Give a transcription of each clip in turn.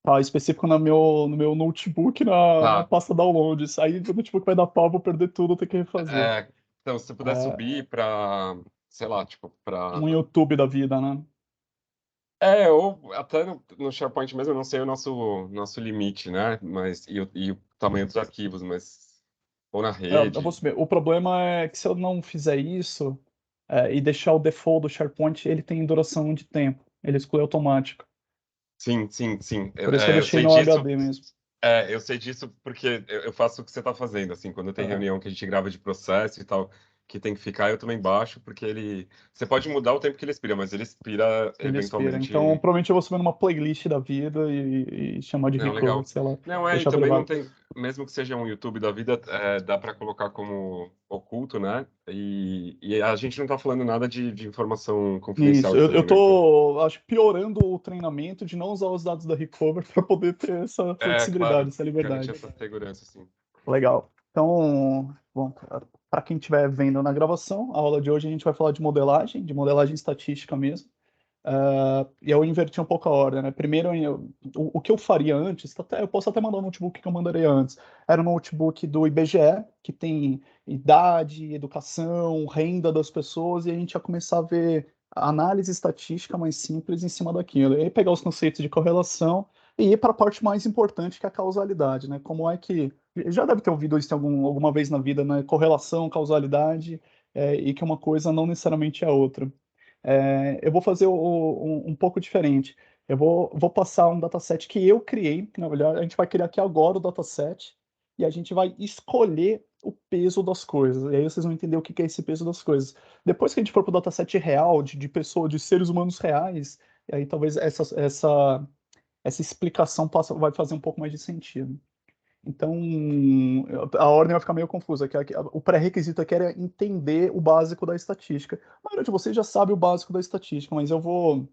Tá específico no meu notebook, na Tá. pasta downloads. Aí o notebook vai dar pau, eu vou perder tudo, eu tenho que refazer. Então, se você puder É, subir para, sei lá, tipo, um para. YouTube da vida, né? Ou até no SharePoint mesmo, eu não sei o nosso limite, né? Mas, e o tamanho dos arquivos, mas. Ou na Eu vou rede. subir. O problema é que se eu não fizer isso, e deixar o default do SharePoint, ele tem duração de tempo. Ele exclui automático. Sim, sim, sim. Por isso que eu Eu deixei sei no disso. HD mesmo. Eu sei disso porque eu faço o que você está fazendo, assim, quando tem É, reunião que a gente grava de processo e tal, que tem que ficar, eu também baixo, porque ele. Você pode mudar o tempo que ele expira, mas ele expira ele expira. Então, eventualmente. provavelmente eu vou subir numa playlist da vida e chamar de Não, recover, legal. sei lá. Não, e Deixar também não privado. tem, mesmo que seja um YouTube da vida, dá para colocar como oculto, né? E a gente não tá falando nada de informação confidencial Isso, que eu seja mesmo. tô, acho, piorando o treinamento de não usar os dados da Recover para poder ter essa flexibilidade, Claro, essa garante liberdade. essa segurança, sim. Legal. Então, bom, para quem estiver vendo na gravação, a aula de hoje a gente vai falar de modelagem estatística mesmo. E eu inverti um pouco a ordem, né? Primeiro, o que eu faria antes, eu posso até mandar o notebook que eu mandaria antes. Era um notebook do IBGE, que tem idade, educação, renda das pessoas, e a gente ia começar a ver a análise estatística mais simples em cima daquilo. E aí pegar os conceitos de correlação e ir para a parte mais importante, que é a causalidade, né? Como é que. Já deve ter ouvido isso alguma vez na vida, né? Correlação, causalidade, e que uma coisa não necessariamente é a outra. Eu vou fazer um pouco diferente. Eu vou passar um dataset que eu criei, que na verdade a gente vai criar aqui agora o dataset, e a gente vai escolher o peso das coisas. E aí vocês vão entender o que é esse peso das coisas. Depois que a gente for para o dataset real, de pessoa, de seres humanos reais, e aí talvez essa explicação vai fazer um pouco mais de sentido. Então, a ordem vai ficar meio confusa. O pré-requisito aqui era entender o básico da estatística. A maioria de vocês já sabe o básico da estatística, mas eu vou,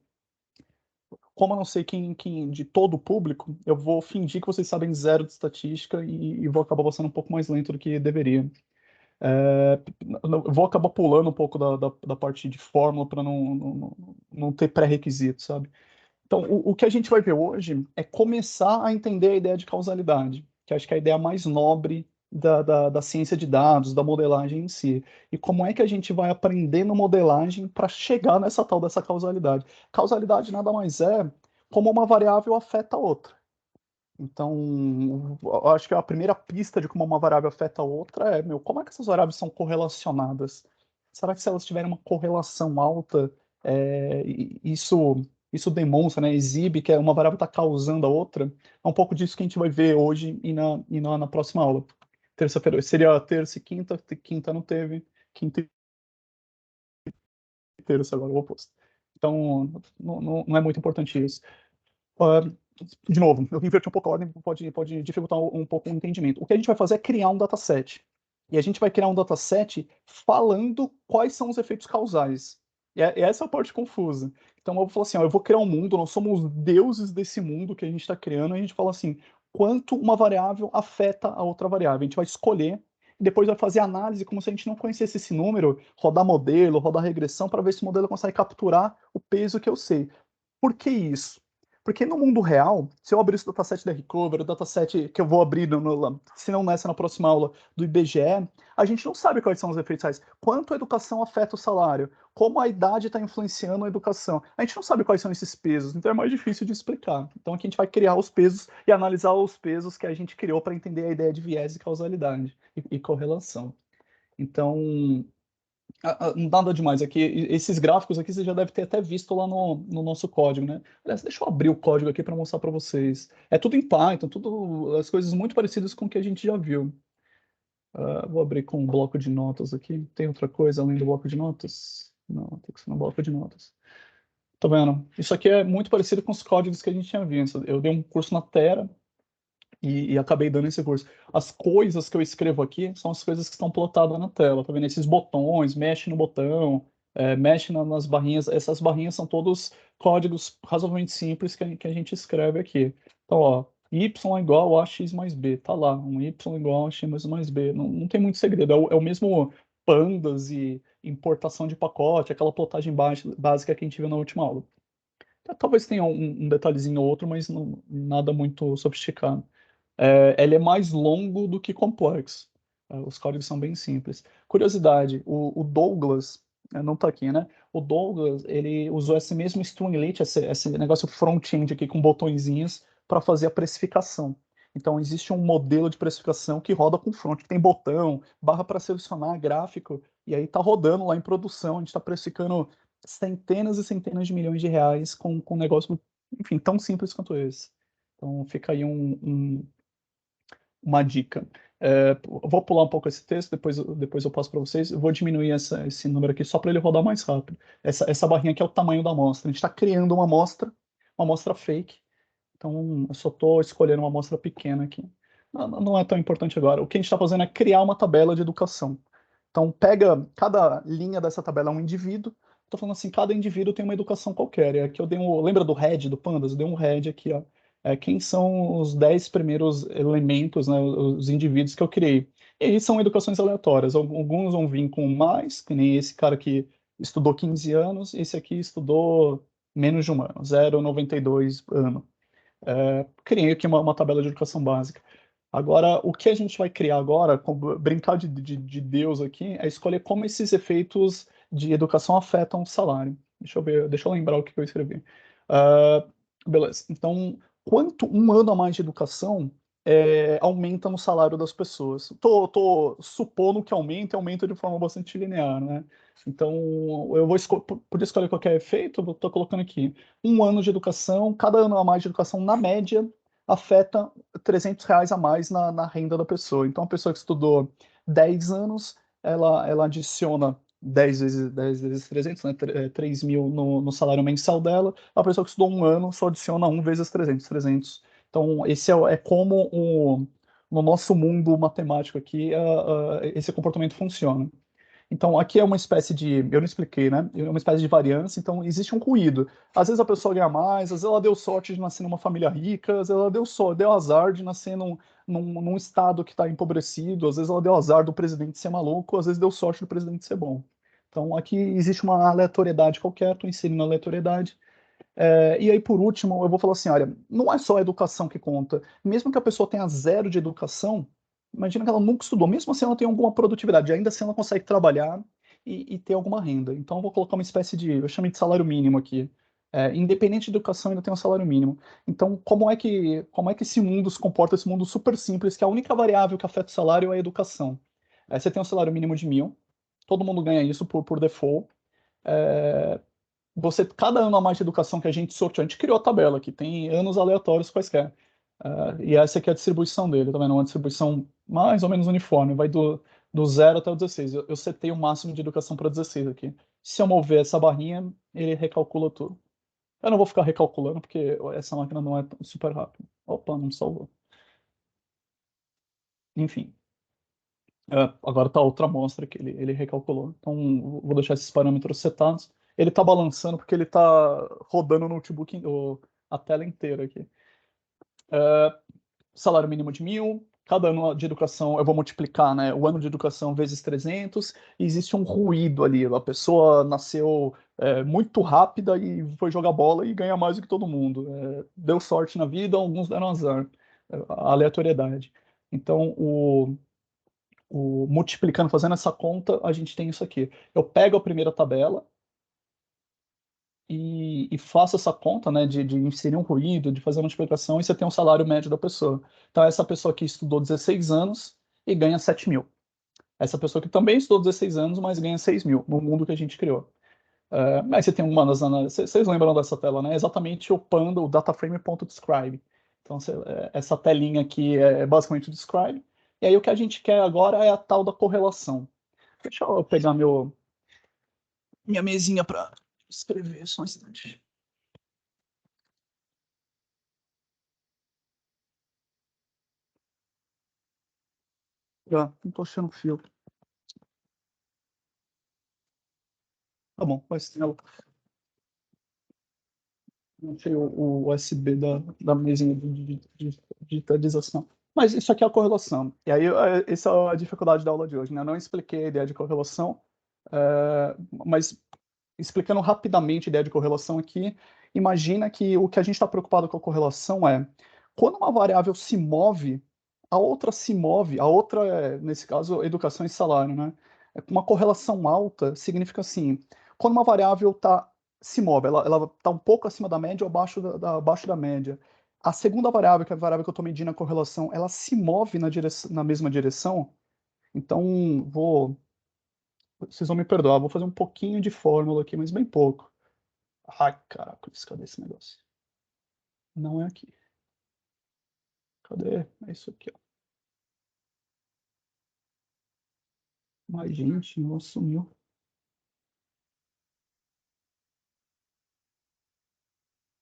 como eu não sei quem de todo o público, eu vou fingir que vocês sabem zero de estatística e vou acabar passando um pouco mais lento do que deveria. É, eu vou acabar pulando um pouco da parte de fórmula para não ter pré-requisito, sabe? Então, o que a gente vai ver hoje é começar a entender a ideia de causalidade, que acho que é a ideia mais nobre da ciência de dados, da modelagem em si. E como é que a gente vai aprendendo modelagem para chegar nessa tal dessa causalidade? Causalidade nada mais é como uma variável afeta a outra. Então, eu acho que a primeira pista de como uma variável afeta a outra como é que essas variáveis são correlacionadas? Será que se elas tiverem uma correlação alta, isso demonstra, né, exibe que uma variável está causando a outra? É um pouco disso que a gente vai ver hoje e na próxima aula. Terça-feira seria terça e quinta, quinta não teve, quinta e terça agora, o oposto. Então, não é muito importante isso. Ah, de novo, eu inverti um pouco a ordem, pode dificultar um pouco o entendimento. O que a gente vai fazer é criar um dataset. E a gente vai criar um dataset falando quais são os efeitos causais. E essa é a parte confusa. Então eu vou falar assim, ó, eu vou criar um mundo, nós somos deuses desse mundo que a gente está criando, e a gente fala assim, quanto uma variável afeta a outra variável. A gente vai escolher, e depois vai fazer análise como se a gente não conhecesse esse número, rodar modelo, rodar regressão, para ver se o modelo consegue capturar o peso que eu sei. Por que isso? Porque no mundo real, se eu abrir esse dataset da Recover, o dataset que eu vou abrir, se não nessa, na próxima aula, do IBGE, a gente não sabe quais são os efeitos reais. Quanto a educação afeta o salário? Como a idade está influenciando a educação? A gente não sabe quais são esses pesos, então é mais difícil de explicar. Então aqui a gente vai criar os pesos e analisar os pesos que a gente criou para entender a ideia de viés e causalidade e correlação. Então, nada demais aqui. Esses gráficos aqui você já deve ter até visto lá no nosso código, né? Aliás, deixa eu abrir o código aqui para mostrar para vocês. É tudo em Python, tudo as coisas muito parecidas com o que a gente já viu. Vou abrir com um bloco de notas aqui. Tem outra coisa além do bloco de notas? Não, tem que ser no bloco de notas. Tá vendo? Isso aqui é muito parecido com os códigos que a gente tinha visto. Eu dei um curso na Terra e acabei dando esse curso. As coisas que eu escrevo aqui são as coisas que estão plotadas na tela, tá vendo? Esses botões, mexe no botão, mexe nas barrinhas. Essas barrinhas são todos códigos razoavelmente simples que a gente escreve aqui. Então, ó, y é igual a x mais b, tá lá, um y igual a x mais b. Não tem muito segredo, é o mesmo pandas e importação de pacote, aquela plotagem básica que a gente viu na última aula. Talvez tenha um detalhezinho ou outro, mas nada muito sofisticado. Ele é mais longo do que complexo. Os códigos são bem simples. Curiosidade, o Douglas, não está aqui, né? O Douglas, ele usou esse mesmo Streamlit, esse negócio front-end aqui com botõezinhos para fazer a precificação. Então, existe um modelo de precificação que roda com front, que tem botão, barra para selecionar gráfico, e aí está rodando lá em produção. A gente está precificando centenas e centenas de milhões de reais com um negócio, enfim, tão simples quanto esse. Então, fica aí uma dica. Vou pular um pouco esse texto, depois eu passo para vocês. Eu vou diminuir esse número aqui só para ele rodar mais rápido. Essa barrinha aqui é o tamanho da amostra. A gente está criando uma amostra fake. Então, eu só estou escolhendo uma amostra pequena aqui. Não é tão importante agora. O que a gente está fazendo é criar uma tabela de educação. Então, pega cada linha dessa tabela é um indivíduo. Estou falando assim, cada indivíduo tem uma educação qualquer. E aqui eu dei lembra do head do Pandas? Eu dei um head aqui, ó. Quem são os 10 primeiros elementos, né, os indivíduos que eu criei. E aí são educações aleatórias. Alguns vão vir com mais, que nem esse cara que estudou 15 anos, esse aqui estudou menos de um ano, 0,92 ano. Criei aqui uma tabela de educação básica. Agora, o que a gente vai criar agora, brincar de Deus aqui, é escolher como esses efeitos de educação afetam o salário. Deixa eu ver, deixa eu lembrar o que eu escrevi. Uh, Beleza. Então, quanto um ano a mais de educação aumenta no salário das pessoas? Tô supondo que aumenta de forma bastante linear, né? Então, eu vou poder escolher qualquer efeito, eu estou colocando aqui. Um ano de educação, cada ano a mais de educação, na média, afeta R$ 300 a mais na renda da pessoa. Então, a pessoa que estudou 10 anos, ela adiciona 10 vezes 300, né? 3 mil no salário mensal dela. A pessoa que estudou um ano só adiciona 1 vezes 300. Então, esse é como no nosso mundo matemático aqui, esse comportamento funciona. Então, aqui é uma espécie de. Eu não expliquei, né? É uma espécie de variância, então existe um ruído. Às vezes a pessoa ganha mais, às vezes ela deu sorte de nascer numa família rica, às vezes ela deu azar de nascer num estado que está empobrecido, às vezes ela deu azar do presidente ser maluco, às vezes deu sorte do presidente ser bom. Então, aqui existe uma aleatoriedade qualquer, estou inserindo a aleatoriedade. E aí, por último, eu vou falar assim: olha, não é só a educação que conta. Mesmo que a pessoa tenha zero de educação, imagina que ela nunca estudou, mesmo assim ela tem alguma produtividade, ainda assim ela consegue trabalhar e ter alguma renda. Então, eu vou colocar uma espécie de, eu chamo de salário mínimo aqui. Independente de educação, ainda tem um salário mínimo. Então, como é que esse mundo se comporta, esse mundo super simples, que a única variável que afeta o salário é a educação? Você tem um salário mínimo de 1.000, todo mundo ganha isso por default. É, cada ano a mais de educação que a gente sorteou, a gente criou a tabela aqui, tem anos aleatórios quaisquer. E essa aqui é a distribuição dele, tá vendo? Uma distribuição mais ou menos uniforme, vai do 0 até o 16. Eu setei o máximo de educação para 16 aqui. Se eu mover essa barrinha, ele recalcula tudo. Eu não vou ficar recalculando, porque essa máquina não é super rápida. Opa, não salvou. Enfim. Agora tá outra amostra que ele recalculou. Então, vou deixar esses parâmetros setados. Ele tá balançando porque ele tá rodando o notebook, a tela inteira aqui. Salário mínimo de 1.000, cada ano de educação eu vou multiplicar, né, o ano de educação vezes 300, e existe um ruído ali, a pessoa nasceu muito rápida e foi jogar bola e ganha mais do que todo mundo. Deu sorte na vida, alguns deram azar. A aleatoriedade. Então, multiplicando, fazendo essa conta, a gente tem isso aqui. Eu pego a primeira tabela e faço essa conta, né, de inserir um ruído, de fazer uma multiplicação, e você tem um salário médio da pessoa. Então, essa pessoa aqui estudou 16 anos e ganha 7 mil. Essa pessoa que também estudou 16 anos, mas ganha 6 mil, no mundo que a gente criou. Aí você tem vocês lembram dessa tela, né? Exatamente o Panda, o dataframe.describe. Então, essa telinha aqui é basicamente o describe. E aí o que a gente quer agora é a tal da correlação. Deixa eu pegar minha mesinha para escrever, só um instante. Não tô achando fio. Tá bom, vai ser. Não achei o USB da mesinha de digitalização. Mas isso aqui é a correlação. E aí, essa é a dificuldade da aula de hoje, né? Eu não expliquei a ideia de correlação, mas explicando rapidamente a ideia de correlação aqui, imagina que o que a gente está preocupado com a correlação é, quando uma variável se move, a outra se move, a outra é, nesse caso, educação e salário, né? Uma correlação alta significa assim, quando uma variável se move, ela está um pouco acima da média ou abaixo da média. A segunda variável, que é a variável que eu estou medindo a correlação, ela se move na mesma direção. Então, vocês vão me perdoar, vou fazer um pouquinho de fórmula aqui, mas bem pouco. Ai, caraca, cadê esse negócio? Não é aqui. Cadê? É isso aqui, ó. Mas, gente, não sumiu.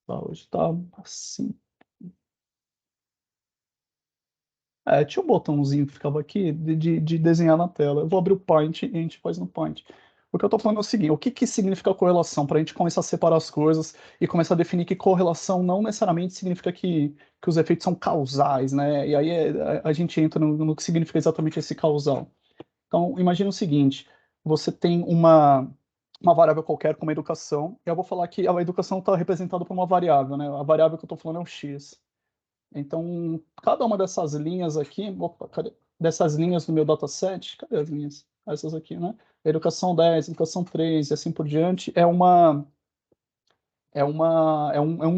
Tá, hoje tá assim. É, tinha um botãozinho que ficava aqui de desenhar na tela. Eu vou abrir o Paint e a gente faz no Paint. O que eu tô falando é o seguinte, o que que significa correlação? Para a gente começar a separar as coisas e começar a definir que correlação não necessariamente significa que os efeitos são causais, né? E aí a gente entra no que significa exatamente esse causal. Então, imagina o seguinte, você tem uma variável qualquer como a educação, e eu vou falar que a educação está representada por uma variável, né? A variável que eu estou falando é o x. Então, cada uma dessas linhas aqui, opa, cadê? Dessas linhas no meu dataset, cadê as linhas? Essas aqui, né? Educação 10, educação 3 e assim por diante, é um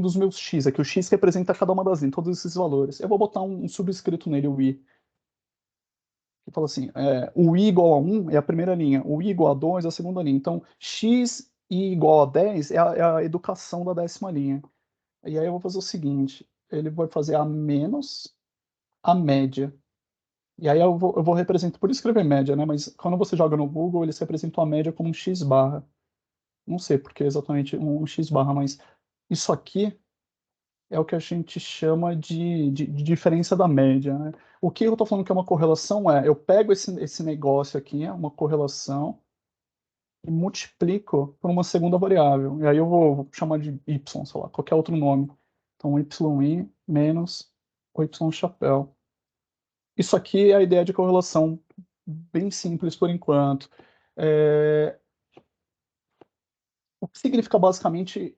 dos meus x, aqui o x representa cada uma das linhas, todos esses valores. Eu vou botar um subscrito nele, o i, que fala assim, o i igual a 1 é a primeira linha, o i igual a 2 é a segunda linha. Então, x i igual a 10 é a educação da 10ª linha. E aí eu vou fazer o seguinte, ele vai fazer a menos a média. E aí eu vou representar, por escrever média, né? Mas quando você joga no Google, eles representam a média como um x barra. Não sei porque exatamente um x barra, mas isso aqui é o que a gente chama de diferença da média, né? O que eu estou falando que é uma correlação é, eu pego esse negócio aqui, é uma correlação, e multiplico por uma segunda variável. E aí eu vou chamar de y, sei lá, qualquer outro nome. Então, yi menos o y chapéu. Isso aqui é a ideia de correlação, bem simples por enquanto. O que significa basicamente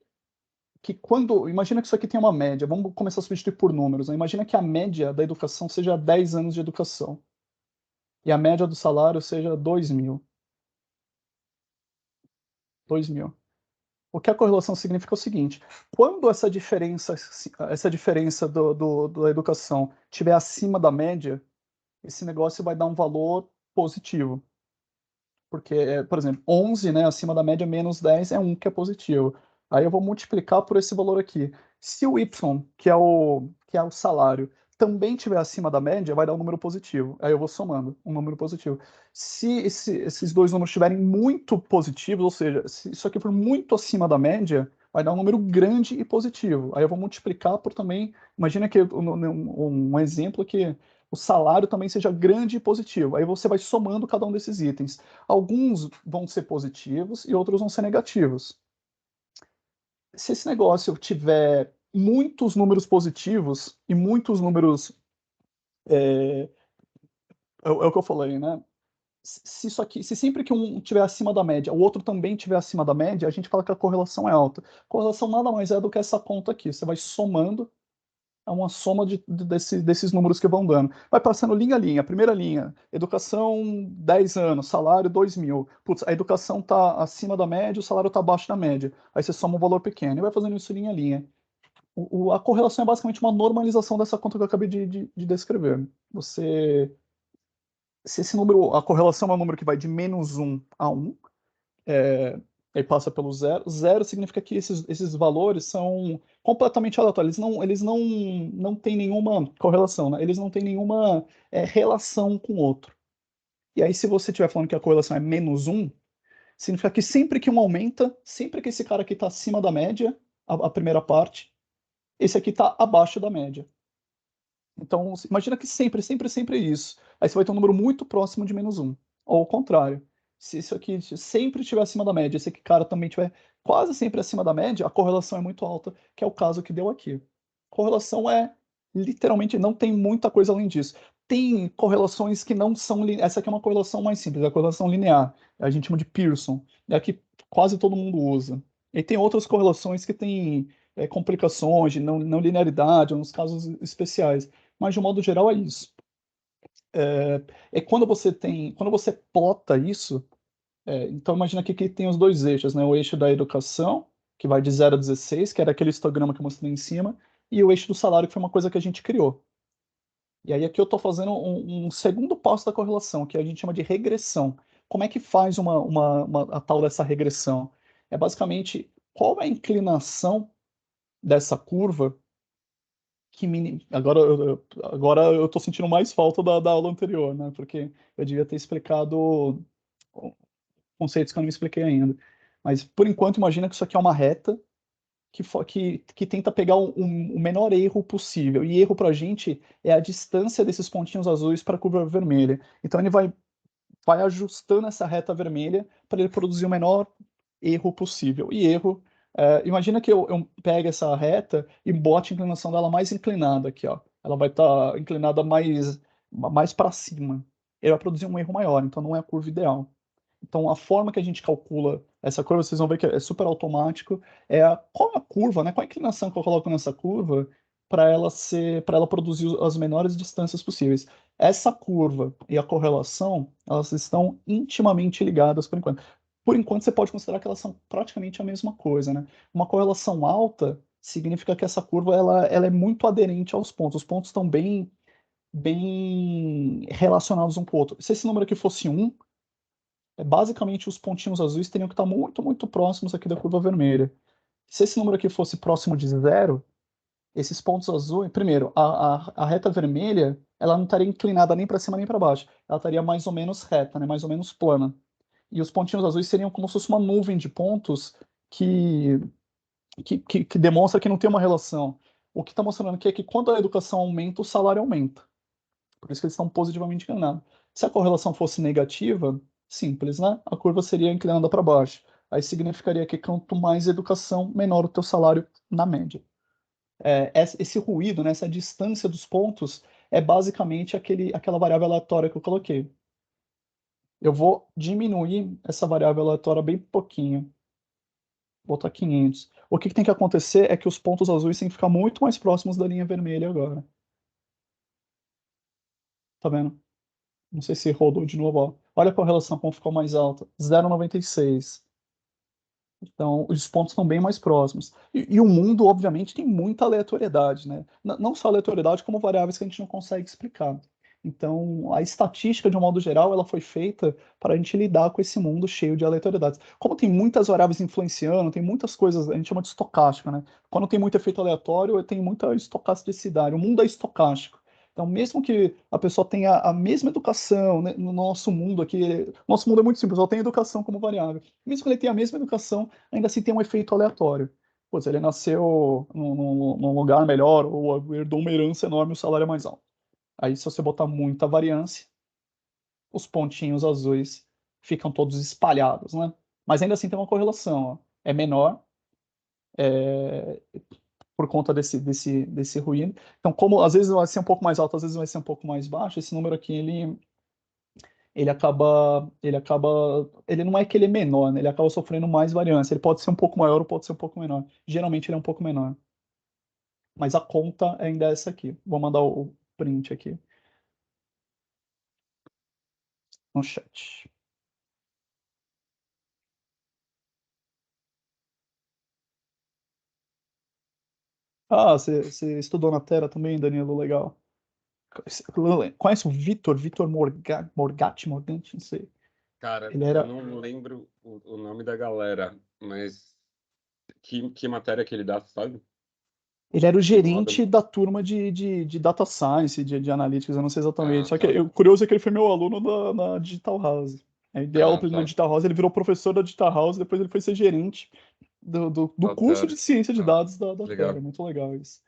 que quando. Imagina que isso aqui tem uma média, vamos começar a substituir por números, né? Imagina que a média da educação seja 10 anos de educação e a média do salário seja 2.000. 2.000. O que a correlação significa é o seguinte: quando essa diferença da educação estiver acima da média, esse negócio vai dar um valor positivo. Porque, por exemplo, 11, né, acima da média, menos 10 é 1, que é positivo. Aí eu vou multiplicar por esse valor aqui. Se o y, que é o salário, também estiver acima da média, vai dar um número positivo. Aí eu vou somando um número positivo. Se esses dois números estiverem muito positivos, ou seja, se isso aqui for muito acima da média, vai dar um número grande e positivo. Aí eu vou multiplicar por também. Imagina que um exemplo que o salário também seja grande e positivo. Aí você vai somando cada um desses itens. Alguns vão ser positivos e outros vão ser negativos. Se esse negócio tiver muitos números positivos e muitos números. É o que eu falei, né? Se isso aqui, se sempre que um tiver acima da média, o outro também tiver acima da média, a gente fala que a correlação é alta. Correlação nada mais é do que essa conta aqui. Você vai somando, é uma soma desses números que vão dando. Vai passando linha a linha. Primeira linha, educação 10 anos, salário 2.000. Putz, a educação está acima da média, o salário está abaixo da média. Aí você soma um valor pequeno e vai fazendo isso linha a linha. A correlação é basicamente uma normalização dessa conta que eu acabei de descrever. Se esse número, a correlação é um número que vai de -1 a 1, aí passa pelo zero. Zero significa que esses valores são completamente aleatórios. Não têm nenhuma correlação, né? Eles não têm nenhuma relação com o outro. E aí, se você estiver falando que a correlação é -1, significa que sempre que um aumenta, sempre que esse cara aqui está acima da média, a primeira parte, esse aqui está abaixo da média. Então, imagina que sempre, sempre, sempre é isso. Aí você vai ter um número muito próximo de -1. Ou ao contrário. Se isso aqui sempre estiver acima da média, esse aqui cara também estiver quase sempre acima da média, a correlação é muito alta, que é o caso que deu aqui. Correlação é, literalmente, não tem muita coisa além disso. Tem correlações que não são lineares. Essa aqui é uma correlação mais simples, é a correlação linear. A gente chama de Pearson. É a que quase todo mundo usa. E tem outras correlações que tem complicações de não linearidade, ou nos casos especiais. Mas, de um modo geral, é isso. Quando você plota isso, então imagina aqui que tem os dois eixos, né? O eixo da educação, que vai de 0 a 16, que era aquele histograma que eu mostrei em cima, e o eixo do salário, que foi uma coisa que a gente criou. E aí aqui eu estou fazendo um segundo passo da correlação, que a gente chama de regressão. Como é que faz a tal dessa regressão? É basicamente qual é a inclinação dessa curva agora eu estou sentindo mais falta da aula anterior, né? Porque eu devia ter explicado conceitos que eu não me expliquei ainda. Mas, por enquanto, imagina que isso aqui é uma reta que tenta pegar o menor erro possível. E erro para a gente é a distância desses pontinhos azuis para a curva vermelha. Então, ele vai ajustando essa reta vermelha para ele produzir o menor erro possível. E erro, imagina que eu pegue essa reta e bote a inclinação dela mais inclinada aqui, ó. Ela vai estar inclinada mais para cima. Ele vai produzir um erro maior, então não é a curva ideal. Então, a forma que a gente calcula essa curva, vocês vão ver que é super automático. Qual é a curva, né? Qual a inclinação que eu coloco nessa curva para ela produzir as menores distâncias possíveis. Essa curva e a correlação, elas estão intimamente ligadas por enquanto. Por enquanto, você pode considerar que elas são praticamente a mesma coisa, né? Uma correlação alta significa que essa curva ela é muito aderente aos pontos. Os pontos estão bem relacionados um com o outro. Se esse número aqui fosse 1, basicamente os pontinhos azuis teriam que estar muito, muito próximos aqui da curva vermelha. Se esse número aqui fosse próximo de 0, esses pontos azuis, primeiro, a reta vermelha, ela não estaria inclinada nem para cima nem para baixo. Ela estaria mais ou menos reta, né, mais ou menos plana. E os pontinhos azuis seriam como se fosse uma nuvem de pontos que, que demonstra que não tem uma relação. O que está mostrando aqui é que quando a educação aumenta, o salário aumenta. Por isso que eles estão positivamente inclinados. Se a correlação fosse negativa, simples, né? A curva seria inclinada para baixo. Aí significaria que quanto mais educação, menor o teu salário na média. Esse ruído, né, essa distância dos pontos, é basicamente aquela variável aleatória que eu coloquei. Eu vou diminuir essa variável aleatória bem pouquinho. Vou botar 500. O que tem que acontecer é que os pontos azuis têm que ficar muito mais próximos da linha vermelha agora. Tá vendo? Não sei se rodou de novo, ó. Olha a correlação como ficou mais alta. 0,96. Então, os pontos estão bem mais próximos. E o mundo, obviamente, tem muita aleatoriedade, né? Não só aleatoriedade, como variáveis que a gente não consegue explicar. Então, a estatística, de um modo geral, ela foi feita para a gente lidar com esse mundo cheio de aleatoriedades. Como tem muitas variáveis influenciando, tem muitas coisas, a gente chama de estocástica, né? Quando tem muito efeito aleatório, tem muita estocasticidade. O mundo é estocástico. Então, mesmo que a pessoa tenha a mesma educação, né, no nosso mundo aqui, nosso mundo é muito simples, só tem educação como variável. Mesmo que ele tenha a mesma educação, ainda assim tem um efeito aleatório. Pô, se ele nasceu num lugar melhor ou herdou uma herança enorme, o salário é mais alto. Aí, se você botar muita variância, os pontinhos azuis ficam todos espalhados, né? Mas ainda assim tem uma correlação, ó. É menor, é, por conta desse ruído. Então, como às vezes vai ser um pouco mais alto, às vezes vai ser um pouco mais baixo, esse número aqui, ele não é que ele é menor, né? Ele acaba sofrendo mais variância. Ele pode ser um pouco maior ou pode ser um pouco menor. Geralmente ele é um pouco menor. Mas a conta ainda é essa aqui. Vou mandar o print aqui no chat. Ah, você estudou na Terra também, Danilo? Legal. Conhece o Vitor Morgatti, não sei. Cara, Ele eu era, não lembro o nome da galera, mas que matéria que ele dá, sabe? ele era o Que moda. gerente da turma de Data Science, de Analytics, eu não sei exatamente. Ah, Só que tá. o curioso é que ele foi meu aluno na Digital House. Aí dei aula Ah, pra ele na tá. Digital House, ele virou professor da Digital House, depois ele foi ser gerente do curso de Alter. ciência de Ah, dados da Terra. legal. Muito legal isso.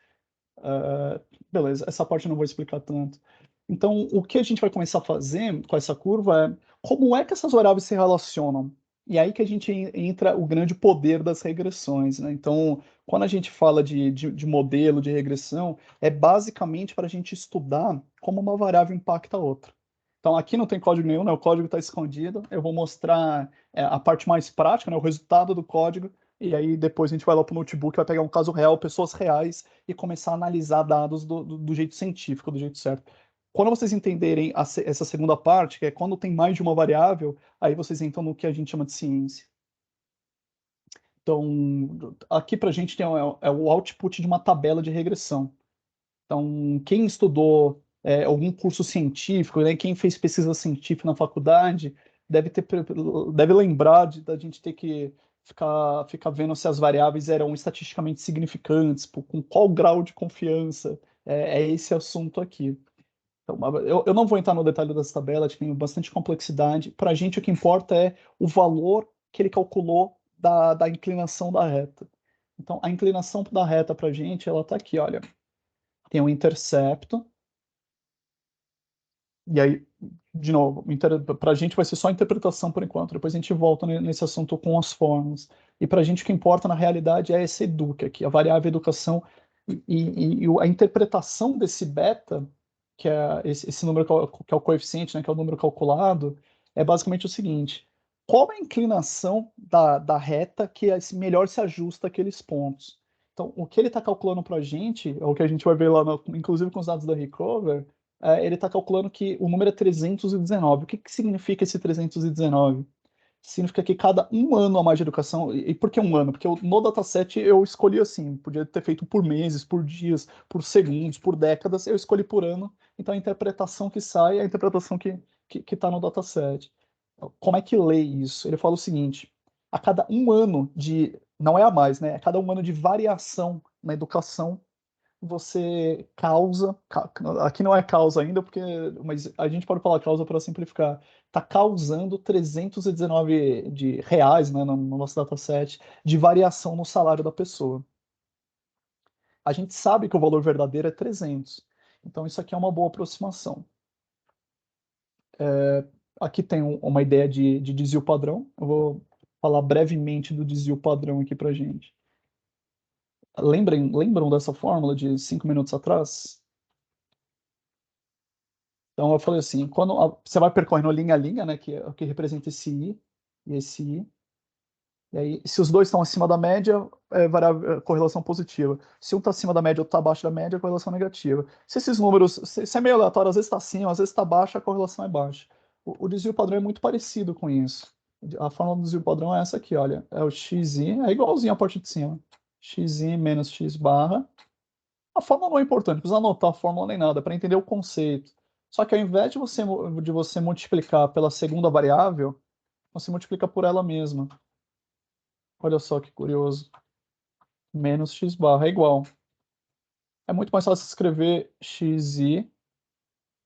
Beleza, essa parte eu não vou explicar tanto. Então, o que a gente vai começar a fazer com essa curva é como é que essas variáveis se relacionam? E aí que a gente entra o grande poder das regressões, né? Então, quando a gente fala de modelo de regressão, é basicamente para a gente estudar como uma variável impacta a outra. Então, aqui não tem código nenhum, né? O código está escondido. Eu vou mostrar a parte mais prática, né? O resultado do código e aí depois a gente vai lá para o notebook, vai pegar um caso real, pessoas reais, e começar a analisar dados do jeito científico, do jeito certo. Quando vocês entenderem essa segunda parte, que é quando tem mais de uma variável, aí vocês entram no que a gente chama de ciência. Então, aqui para a gente tem o output de uma tabela de regressão. Então, quem estudou algum curso científico, né, quem fez pesquisa científica na faculdade, deve lembrar da gente ter que ficar vendo se as variáveis eram estatisticamente significantes, com qual grau de confiança. É esse assunto aqui. Então, eu não vou entrar no detalhe dessa tabela, tem bastante complexidade. Para a gente, o que importa é o valor que ele calculou da inclinação da reta. Então, a inclinação da reta para a gente, ela está aqui, olha. Tem um intercepto. E aí, de novo, para a gente vai ser só interpretação por enquanto. Depois a gente volta nesse assunto com as formas. E para a gente o que importa na realidade é esse educa aqui, a variável educação e a interpretação desse beta, que é esse número que é o coeficiente, né, que é o número calculado, é basicamente o seguinte: qual é a inclinação da reta que melhor se ajusta àqueles pontos? Então, o que ele está calculando para a gente, é o que a gente vai ver lá, inclusive com os dados da Recover, ele está calculando que o número é 319. O que significa esse 319? Significa que cada um ano a mais de educação. E por que um ano? Porque no dataset eu escolhi assim, podia ter feito por meses, por dias, por segundos, por décadas, eu escolhi por ano. Então a interpretação que sai é a interpretação que está no dataset. Como é que lê isso? Ele fala o seguinte: a cada um ano de. Não é a mais, né? A cada um ano de variação na educação, você causa, aqui não é causa ainda, mas a gente pode falar causa para simplificar, está causando 319 de reais, né, no nosso dataset, de variação no salário da pessoa. A gente sabe que o valor verdadeiro é 300, então isso aqui é uma boa aproximação. Aqui tem uma ideia de desvio padrão, eu vou falar brevemente do desvio padrão aqui para gente. Lembram dessa fórmula de 5 minutos atrás? Então eu falei assim, quando você vai percorrendo linha a linha, né, que é o que representa esse I e esse I, e aí se os dois estão acima da média, correlação positiva. Se um está acima da média ou está abaixo da média, correlação negativa. Se esses números, se é meio aleatório, às vezes está acima, às vezes está abaixo, a correlação é baixa. O desvio padrão é muito parecido com isso. A fórmula do desvio padrão é essa aqui, olha, é o xi, é igualzinho a parte de cima. Xi menos x barra. A fórmula não é importante, não precisa anotar a fórmula nem nada, para entender o conceito. Só que ao invés de você multiplicar pela segunda variável, você multiplica por ela mesma. Olha só que curioso. Menos x barra é igual. É muito mais fácil escrever xi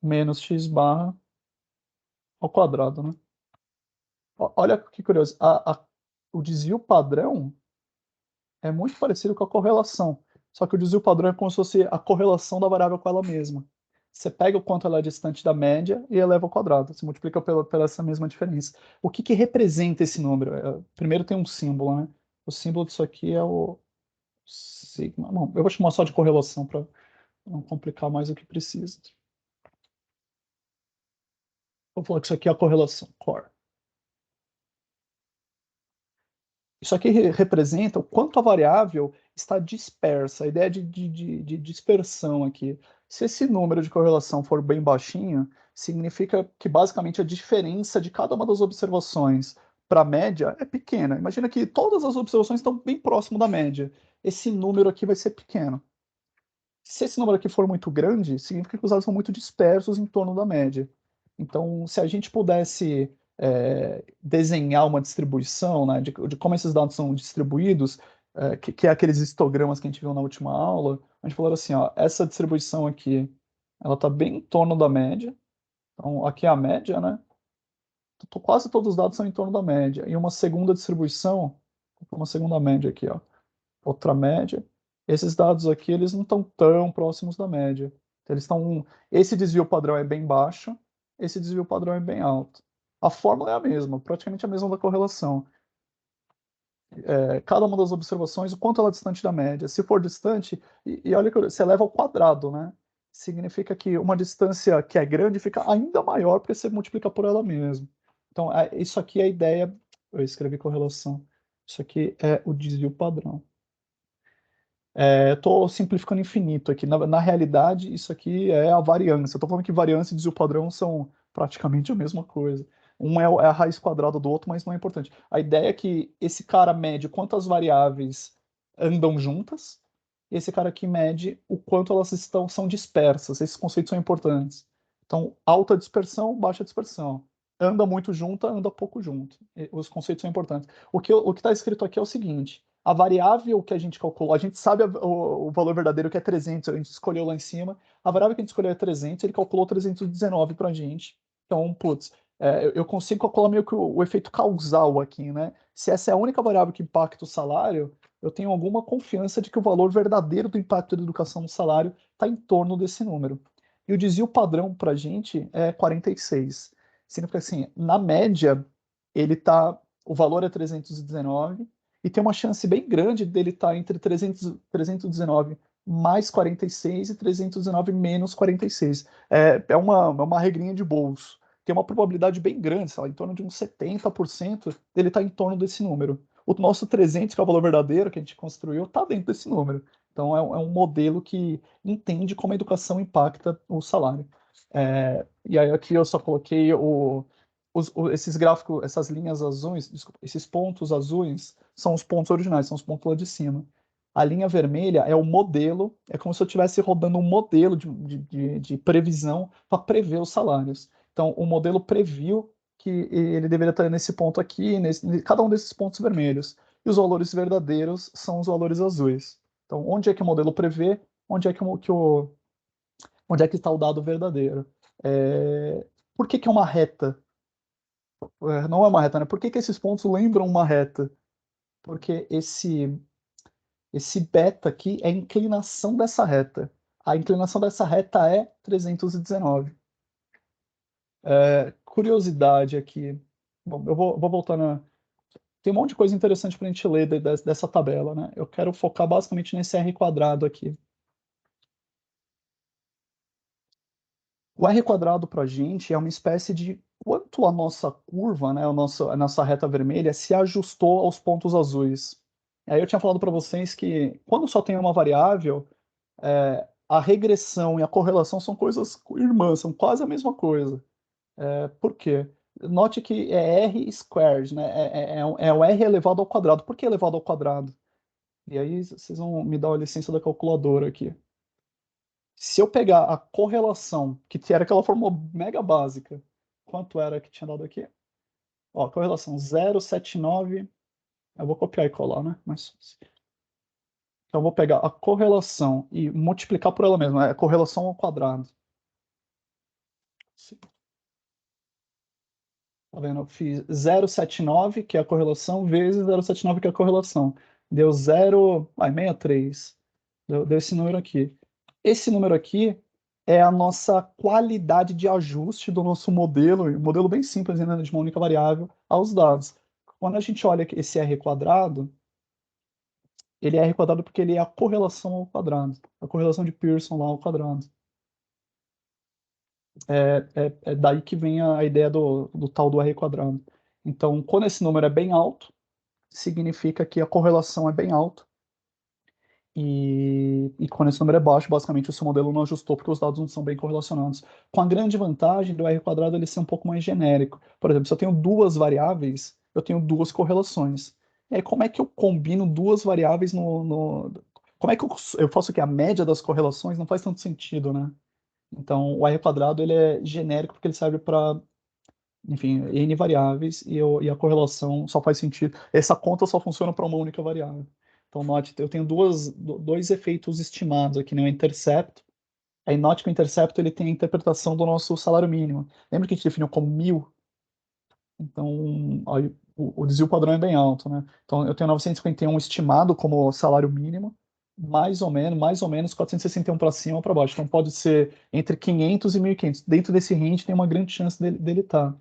menos x barra ao quadrado, né? Olha que curioso. O desvio padrão é muito parecido com a correlação. Só que o desvio padrão é como se fosse a correlação da variável com ela mesma. Você pega o quanto ela é distante da média e eleva ao quadrado. Você multiplica pela essa mesma diferença. O que representa esse número? Primeiro tem um símbolo, né? O símbolo disso aqui é o sigma. Bom, eu vou chamar só de correlação para não complicar mais o que precisa. Vou falar que isso aqui é a correlação, core. Isso aqui representa o quanto a variável está dispersa, a ideia de dispersão aqui. Se esse número de correlação for bem baixinho, significa que basicamente a diferença de cada uma das observações para a média é pequena. Imagina que todas as observações estão bem próximo da média. Esse número aqui vai ser pequeno. Se esse número aqui for muito grande, significa que os dados são muito dispersos em torno da média. Então, se a gente pudesse desenhar uma distribuição, né, de como esses dados são distribuídos, que é aqueles histogramas que a gente viu na última aula, a gente falou assim, ó, essa distribuição aqui, ela está bem em torno da média. Então, aqui é a média, né? Quase todos os dados são em torno da média. E uma segunda distribuição, uma segunda média aqui, ó, outra média. Esses dados aqui, eles não estão tão próximos da média. Então, esse desvio padrão é bem baixo, esse desvio padrão é bem alto. A fórmula é a mesma, praticamente a mesma da correlação. Cada uma das observações, o quanto ela é distante da média. Se for distante, e olha que você leva ao quadrado, né? Significa que uma distância que é grande fica ainda maior porque você multiplica por ela mesma. Então, isso aqui é a ideia. Eu escrevi correlação. Isso aqui é o desvio padrão. Estou simplificando infinito aqui. Na realidade, isso aqui é a variância. Estou falando que variância e desvio padrão são praticamente a mesma coisa. Um é a raiz quadrada do outro, mas não é importante. A ideia é que esse cara mede quantas variáveis andam juntas, e esse cara aqui mede o quanto elas são dispersas. Esses conceitos são importantes. Então, alta dispersão, baixa dispersão. Anda muito junta, anda pouco junto. Os conceitos são importantes. O que está escrito aqui é o seguinte: a variável que a gente calculou, a gente sabe o valor verdadeiro que é 300, a gente escolheu lá em cima, a variável que a gente escolheu é 300, ele calculou 319 para a gente. Então, putz, eu consigo calcular meio que o efeito causal aqui, né? Se essa é a única variável que impacta o salário, eu tenho alguma confiança de que o valor verdadeiro do impacto da educação no salário está em torno desse número. E o desvio padrão para a gente é 46. Significa assim, na média, o valor é 319, e tem uma chance bem grande dele estar entre 319 mais 46 e 319 menos 46. É uma regrinha de bolso. Tem uma probabilidade bem grande, sei lá, em torno de uns 70% dele estar em torno desse número. O nosso 300, que é o valor verdadeiro que a gente construiu, está dentro desse número. Então, é um modelo que entende como a educação impacta o salário. E aí aqui eu só coloquei esses gráficos, essas linhas azuis, desculpa, esses pontos azuis são os pontos originais, são os pontos lá de cima. A linha vermelha é o modelo, é como se eu estivesse rodando um modelo de previsão para prever os salários. Então, o modelo previu que ele deveria estar nesse ponto aqui, cada um desses pontos vermelhos. E os valores verdadeiros são os valores azuis. Então, onde é que o modelo prevê? Onde é que, onde é que está o dado verdadeiro? Por que é uma reta? Não é uma reta, né? Por que esses pontos lembram uma reta? Porque esse beta aqui é a inclinação dessa reta. A inclinação dessa reta é 319. Curiosidade aqui. Bom, eu vou voltar na. Tem um monte de coisa interessante para a gente ler dessa tabela, né? Eu quero focar basicamente nesse R quadrado aqui. O R quadrado para a gente é uma espécie de quanto a nossa curva, né, a nossa reta vermelha, se ajustou aos pontos azuis. Aí eu tinha falado para vocês que quando só tem uma variável, a regressão e a correlação são coisas irmãs, são quase a mesma coisa. Por quê? Note que é R squared, né? É o R elevado ao quadrado. Por que elevado ao quadrado? E aí vocês vão me dar a licença da calculadora aqui. Se eu pegar a correlação, que era aquela fórmula mega básica, quanto era que tinha dado aqui? Ó, correlação 0,79. Eu vou copiar e colar, né? Então eu vou pegar a correlação e multiplicar por ela mesma, é a correlação ao quadrado. Tá vendo? Eu fiz 0,79, que é a correlação, vezes 0,79, que é a correlação. Deu 0,63. Deu esse número aqui. Esse número aqui é a nossa qualidade de ajuste do nosso modelo, um modelo bem simples, ainda de uma única variável, aos dados. Quando a gente olha esse R quadrado, ele é R quadrado porque ele é a correlação ao quadrado, a correlação de Pearson lá ao quadrado. É daí que vem a ideia do tal do R quadrado. Então, quando esse número é bem alto, significa que a correlação é bem alta. E quando esse número é baixo, basicamente o seu modelo não ajustou porque os dados não são bem correlacionados. Com a grande vantagem do R quadrado ele ser um pouco mais genérico. Por exemplo, se eu tenho duas variáveis, eu tenho duas correlações. E aí, como é que eu combino duas variáveis Como é que eu faço o que? A média das correlações não faz tanto sentido, né? Então, o R quadrado ele é genérico porque ele serve para, enfim, N variáveis e a correlação só faz sentido. Essa conta só funciona para uma única variável. Então, note, eu tenho dois efeitos estimados aqui, né? O intercepto. Aí, note que o intercepto ele tem a interpretação do nosso salário mínimo. Lembra que a gente definiu como 1.000? Então, aí, o desvio padrão é bem alto, né? Então, eu tenho 951 estimado como salário mínimo, mais ou menos 461 para cima ou para baixo. Então, pode ser entre 500 e 1.500. Dentro desse range, tem uma grande chance dele estar.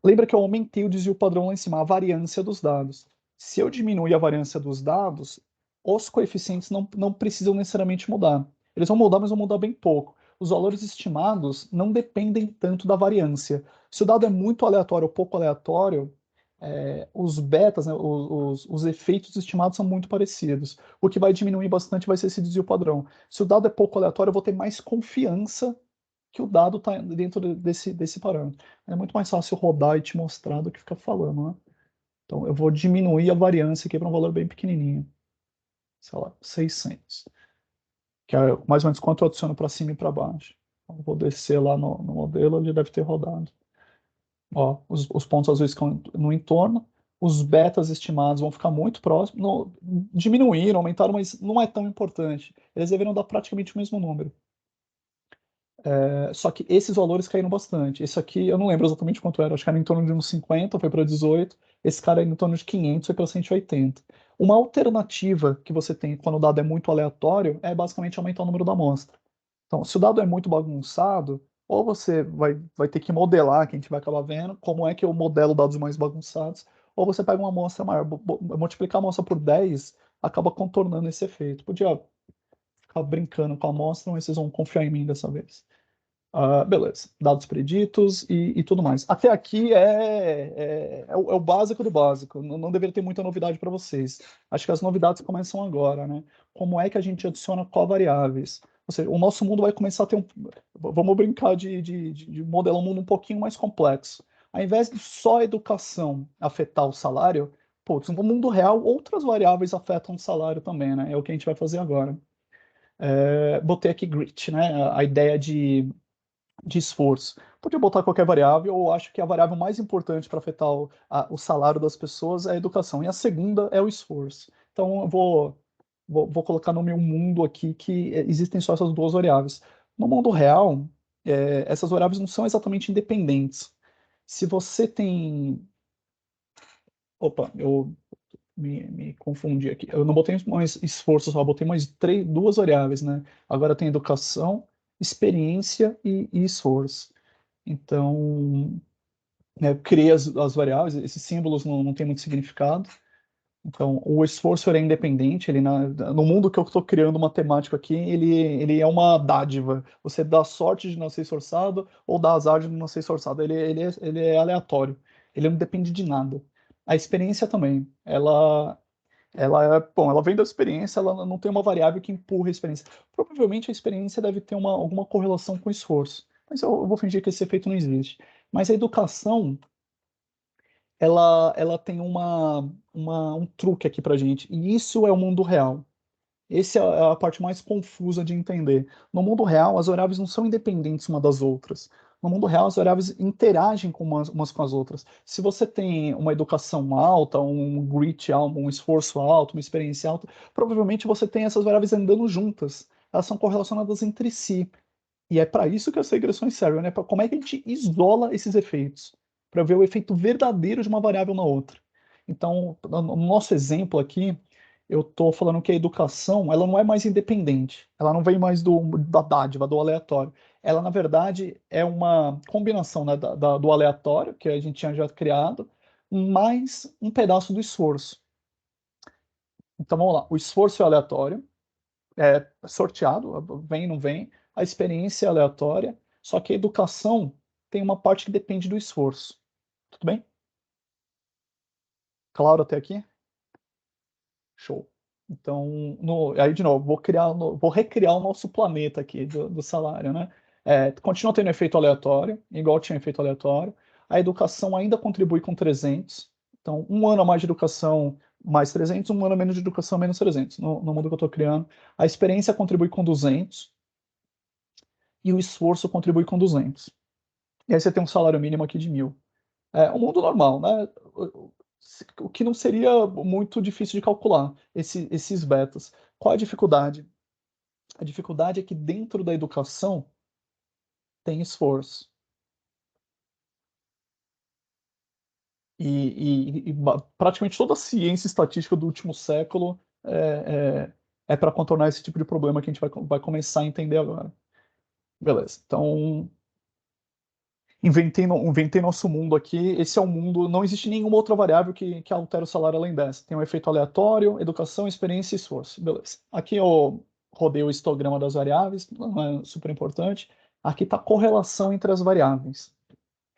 Lembra que eu aumentei o desvio padrão lá em cima, a variância dos dados. Se eu diminuir a variância dos dados, os coeficientes não precisam necessariamente mudar. Eles vão mudar, mas vão mudar bem pouco. Os valores estimados não dependem tanto da variância. Se o dado é muito aleatório ou pouco aleatório, os betas, né, os efeitos estimados são muito parecidos. O que vai diminuir bastante vai ser esse desvio padrão. Se o dado é pouco aleatório, eu vou ter mais confiança que o dado está dentro desse parâmetro. É muito mais fácil rodar e te mostrar do que ficar falando, né? Então, eu vou diminuir a variância aqui para um valor bem pequenininho. Sei lá, 600. Que é mais ou menos quanto eu adiciono para cima e para baixo. Então, eu vou descer lá no modelo, ele deve ter rodado. Ó, os pontos azuis ficam no entorno, os betas estimados vão ficar muito próximos, diminuíram, aumentaram, mas não é tão importante. Eles deveriam dar praticamente o mesmo número. Só que esses valores caíram bastante. Esse aqui, eu não lembro exatamente quanto era, acho que era em torno de uns 50, foi para 18. Esse cara é em torno de 500, foi para 180. Uma alternativa que você tem quando o dado é muito aleatório é basicamente aumentar o número da amostra. Então, se o dado é muito bagunçado, ou você vai ter que modelar, que a gente vai acabar vendo, como é que eu modelo dados mais bagunçados, ou você pega uma amostra maior. Multiplicar a amostra por 10 acaba contornando esse efeito. Podia ficar brincando com a amostra, mas vocês vão confiar em mim dessa vez. Beleza, dados preditos e tudo mais. Até aqui é o básico do básico, não deveria ter muita novidade para vocês. Acho que as novidades começam agora, né? Como é que a gente adiciona covariáveis? Ou seja, o nosso mundo vai começar a ter um. Vamos brincar de modelar um mundo um pouquinho mais complexo. Ao invés de só a educação afetar o salário, putz, no mundo real, outras variáveis afetam o salário também, né? É o que a gente vai fazer agora. Botei aqui grit, né? A ideia de esforço. Podia botar qualquer variável, eu acho que a variável mais importante para afetar o salário das pessoas é a educação, e a segunda é o esforço. Então, eu vou colocar no meu mundo aqui que existem só essas duas variáveis. No mundo real, essas variáveis não são exatamente independentes. Se você tem. Opa, eu me confundi aqui. Eu não botei mais esforço, só botei mais duas variáveis, né? Agora tem educação, experiência e esforço. Então, né, eu criei as variáveis, esses símbolos não têm muito significado. Então, o esforço ele é independente, no mundo que eu estou criando matemático aqui, ele é uma dádiva. Você dá sorte de não ser esforçado ou dá azar de não ser esforçado. Ele é aleatório, ele não depende de nada. A experiência também, bom, ela vem da experiência, ela não tem uma variável que empurra a experiência. Provavelmente a experiência deve ter alguma correlação com o esforço, mas eu vou fingir que esse efeito não existe. Mas a educação, ela tem um truque aqui pra gente, e isso é o mundo real. Essa é a parte mais confusa de entender. No mundo real, as variáveis não são independentes uma das outras. No mundo real, as variáveis interagem com umas com as outras. Se você tem uma educação alta, um grit alto, um esforço alto, uma experiência alta, provavelmente você tem essas variáveis andando juntas. Elas são correlacionadas entre si. E é para isso que as regressões servem, né? Para como é que a gente isola esses efeitos, para ver o efeito verdadeiro de uma variável na outra. Então, no nosso exemplo aqui, eu estou falando que a educação, ela não é mais independente, ela não vem mais da dádiva, do aleatório. Ela, na verdade, é uma combinação, né, do aleatório, que a gente tinha já criado, mais um pedaço do esforço. Então, vamos lá. O esforço é aleatório, é sorteado, vem, não vem. A experiência é aleatória, só que a educação tem uma parte que depende do esforço. Tudo bem? Claro até aqui? Show. Então, aí de novo, vou recriar o nosso planeta aqui do salário, né? Continua tendo efeito aleatório, igual tinha efeito aleatório. A educação ainda contribui com 300. Então, um ano a mais de educação, mais 300, um ano a menos de educação, menos 300, no mundo que eu estou criando. A experiência contribui com 200 e o esforço contribui com 200. E aí você tem um salário mínimo aqui de 1.000. É um mundo normal, né? O que não seria muito difícil de calcular, esses betas. Qual a dificuldade? A dificuldade é que dentro da educação tem esforço. E praticamente toda a ciência estatística do último século é para contornar esse tipo de problema que a gente vai começar a entender agora. Beleza. Então, inventei nosso mundo aqui. Esse é o mundo. Não existe nenhuma outra variável que altera o salário além dessa. Tem um efeito aleatório, educação, experiência e esforço. Beleza. Aqui eu rodei o histograma das variáveis, não é super importante. Aqui está a correlação entre as variáveis.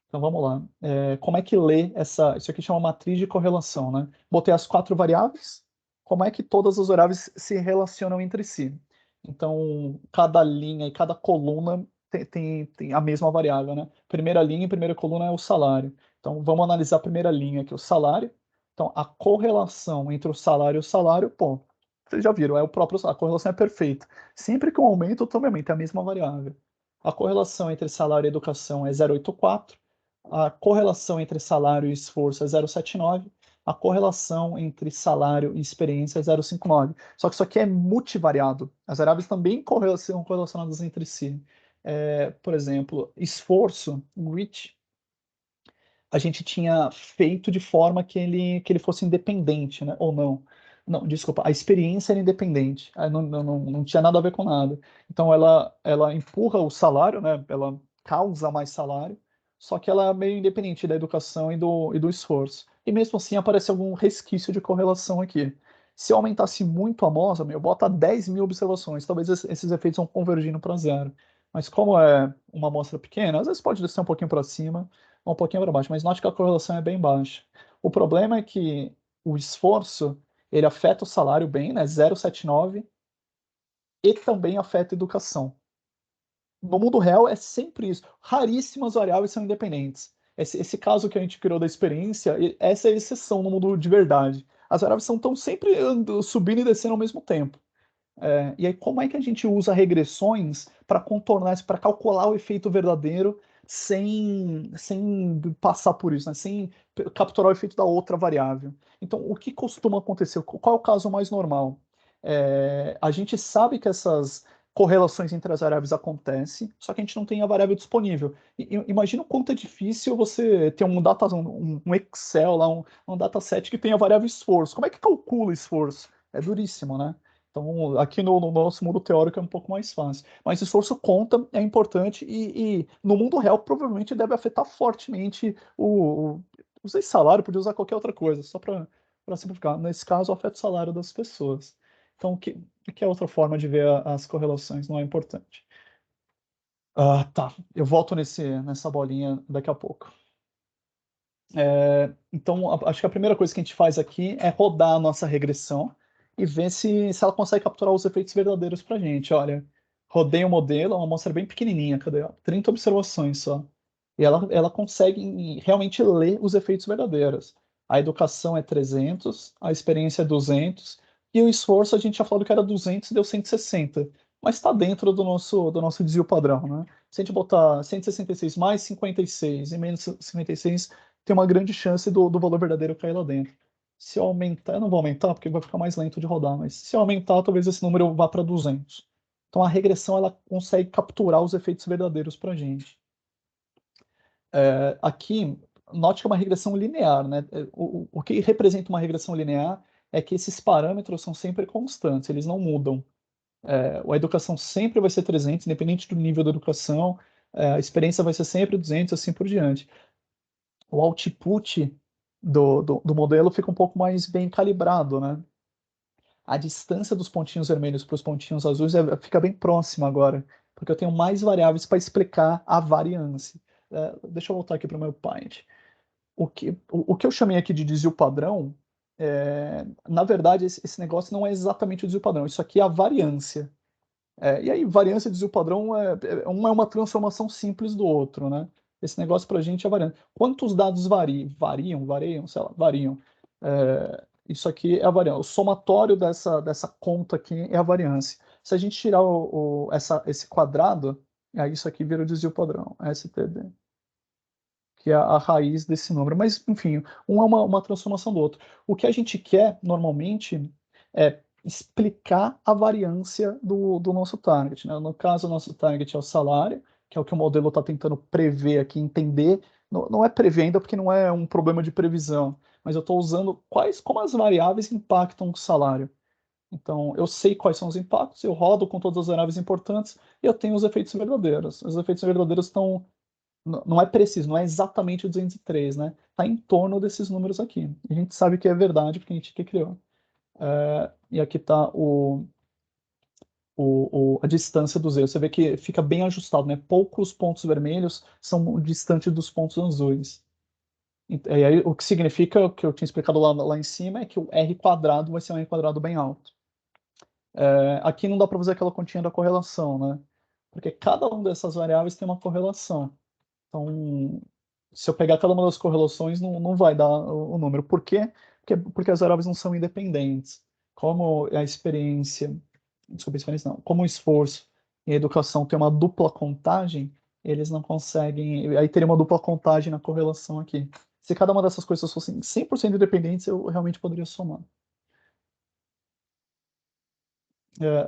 Então vamos lá. Como é que lê isso aqui chama matriz de correlação, né? Botei as 4 variáveis, como é que todas as variáveis se relacionam entre si? Então, cada linha e cada coluna tem a mesma variável, né? Primeira linha e primeira coluna é o salário. Então, vamos analisar a primeira linha, que é o salário. Então, a correlação entre o salário, pô, vocês já viram, a correlação é perfeita. Sempre que um aumento, obviamente, é a mesma variável. A correlação entre salário e educação é 0,84. A correlação entre salário e esforço é 0,79. A correlação entre salário e experiência é 0,59. Só que isso aqui é multivariado. As variáveis também são correlacionadas entre si. Por exemplo, esforço, grit, a gente tinha feito de forma que ele fosse independente, né? Ou não. Não, desculpa, a experiência era independente, não tinha nada a ver com nada. Então ela empurra o salário, né? Ela causa mais salário, só que ela é meio independente da educação e do esforço. E mesmo assim aparece algum resquício de correlação aqui. Se eu aumentasse muito a amostra, bota 10 mil observações, talvez esses efeitos vão convergindo para zero. Mas como é uma amostra pequena, às vezes pode descer um pouquinho para cima, um pouquinho para baixo, mas note que a correlação é bem baixa. O problema é que o esforço, ele afeta o salário bem, né, 0,79, e também afeta a educação. No mundo real é sempre isso. Raríssimas variáveis são independentes. Esse caso que a gente criou da experiência, essa é a exceção no mundo de verdade. As variáveis estão sempre subindo e descendo ao mesmo tempo. E aí, como é que a gente usa regressões para contornar isso, para calcular o efeito verdadeiro sem passar por isso, né? Sem capturar o efeito da outra variável? Então, o que costuma acontecer? Qual é o caso mais normal? A gente sabe que essas correlações entre as variáveis acontecem, só que a gente não tem a variável disponível. Imagina o quanto é difícil você ter um Excel, lá, um dataset que tem a variável esforço. Como é que calcula esforço? É duríssimo, né? Então, aqui no nosso mundo teórico é um pouco mais fácil. Mas esforço conta, é importante, e no mundo real provavelmente deve afetar fortemente usei salário, podia usar qualquer outra coisa, só para simplificar. Nesse caso, afeta o salário das pessoas. Então, o que é outra forma de ver as correlações? Não é importante. Tá, eu volto nessa bolinha daqui a pouco. Então, acho que a primeira coisa que a gente faz aqui é rodar a nossa regressão e ver se ela consegue capturar os efeitos verdadeiros para a gente. Olha, rodei o modelo, é uma amostra bem pequenininha, cadê? 30 observações só. E ela consegue realmente ler os efeitos verdadeiros. A educação é 300, a experiência é 200, e o esforço a gente já falou que era 200 e deu 160. Mas está dentro do nosso desvio padrão, né? Se a gente botar 166 mais 56 e menos 56, tem uma grande chance do valor verdadeiro cair lá dentro. Se eu aumentar, eu não vou aumentar porque vai ficar mais lento de rodar, mas se eu aumentar, talvez esse número vá para 200. Então a regressão ela consegue capturar os efeitos verdadeiros para a gente. Aqui, note que é uma regressão linear, né? O que representa uma regressão linear é que esses parâmetros são sempre constantes, eles não mudam. A educação sempre vai ser 300, independente do nível da educação, a experiência vai ser sempre 200, assim por diante. O output do modelo fica um pouco mais bem calibrado, né? A distância dos pontinhos vermelhos para os pontinhos azuis fica bem próxima agora, porque eu tenho mais variáveis para explicar a variância. Deixa eu voltar aqui para o meu Paint. O que eu chamei aqui de desvio padrão, na verdade, esse negócio não é exatamente o desvio padrão, isso aqui é a variância. E aí, variância e desvio padrão, um é uma transformação simples do outro, né? Esse negócio para a gente é variância. Quantos dados variam, sei lá, variam. Isso aqui é a variância. O somatório dessa conta aqui é a variância. Se a gente tirar esse quadrado, aí isso aqui vira o desvio padrão, STD, que é a raiz desse número. Mas, enfim, um é uma transformação do outro. O que a gente quer, normalmente, é explicar a variância do nosso target, né? No caso, o nosso target é o salário, que é o que o modelo está tentando prever aqui, entender. Não é prever ainda porque não é um problema de previsão, mas eu estou usando como as variáveis impactam o salário. Então, eu sei quais são os impactos, eu rodo com todas as variáveis importantes e eu tenho os efeitos verdadeiros. Os efeitos verdadeiros estão não é preciso, não é exatamente o 203, né? Está em torno desses números aqui. A gente sabe que é verdade porque a gente que criou. E aqui está a distância dos erros. Você vê que fica bem ajustado, né? Poucos pontos vermelhos são distantes dos pontos azuis. E aí, o que significa, o que eu tinha explicado lá em cima, é que o R quadrado vai ser um R quadrado bem alto. Aqui não dá para fazer aquela continha da correlação, né? Porque cada uma dessas variáveis tem uma correlação. Então, se eu pegar cada uma das correlações, não vai dar o número. Por quê? Porque as variáveis não são independentes. Como a experiência, desculpa, experiência não, como o esforço e a educação tem uma dupla contagem, eles não conseguem, aí teria uma dupla contagem na correlação aqui. Se cada uma dessas coisas fossem 100% independentes, eu realmente poderia somar.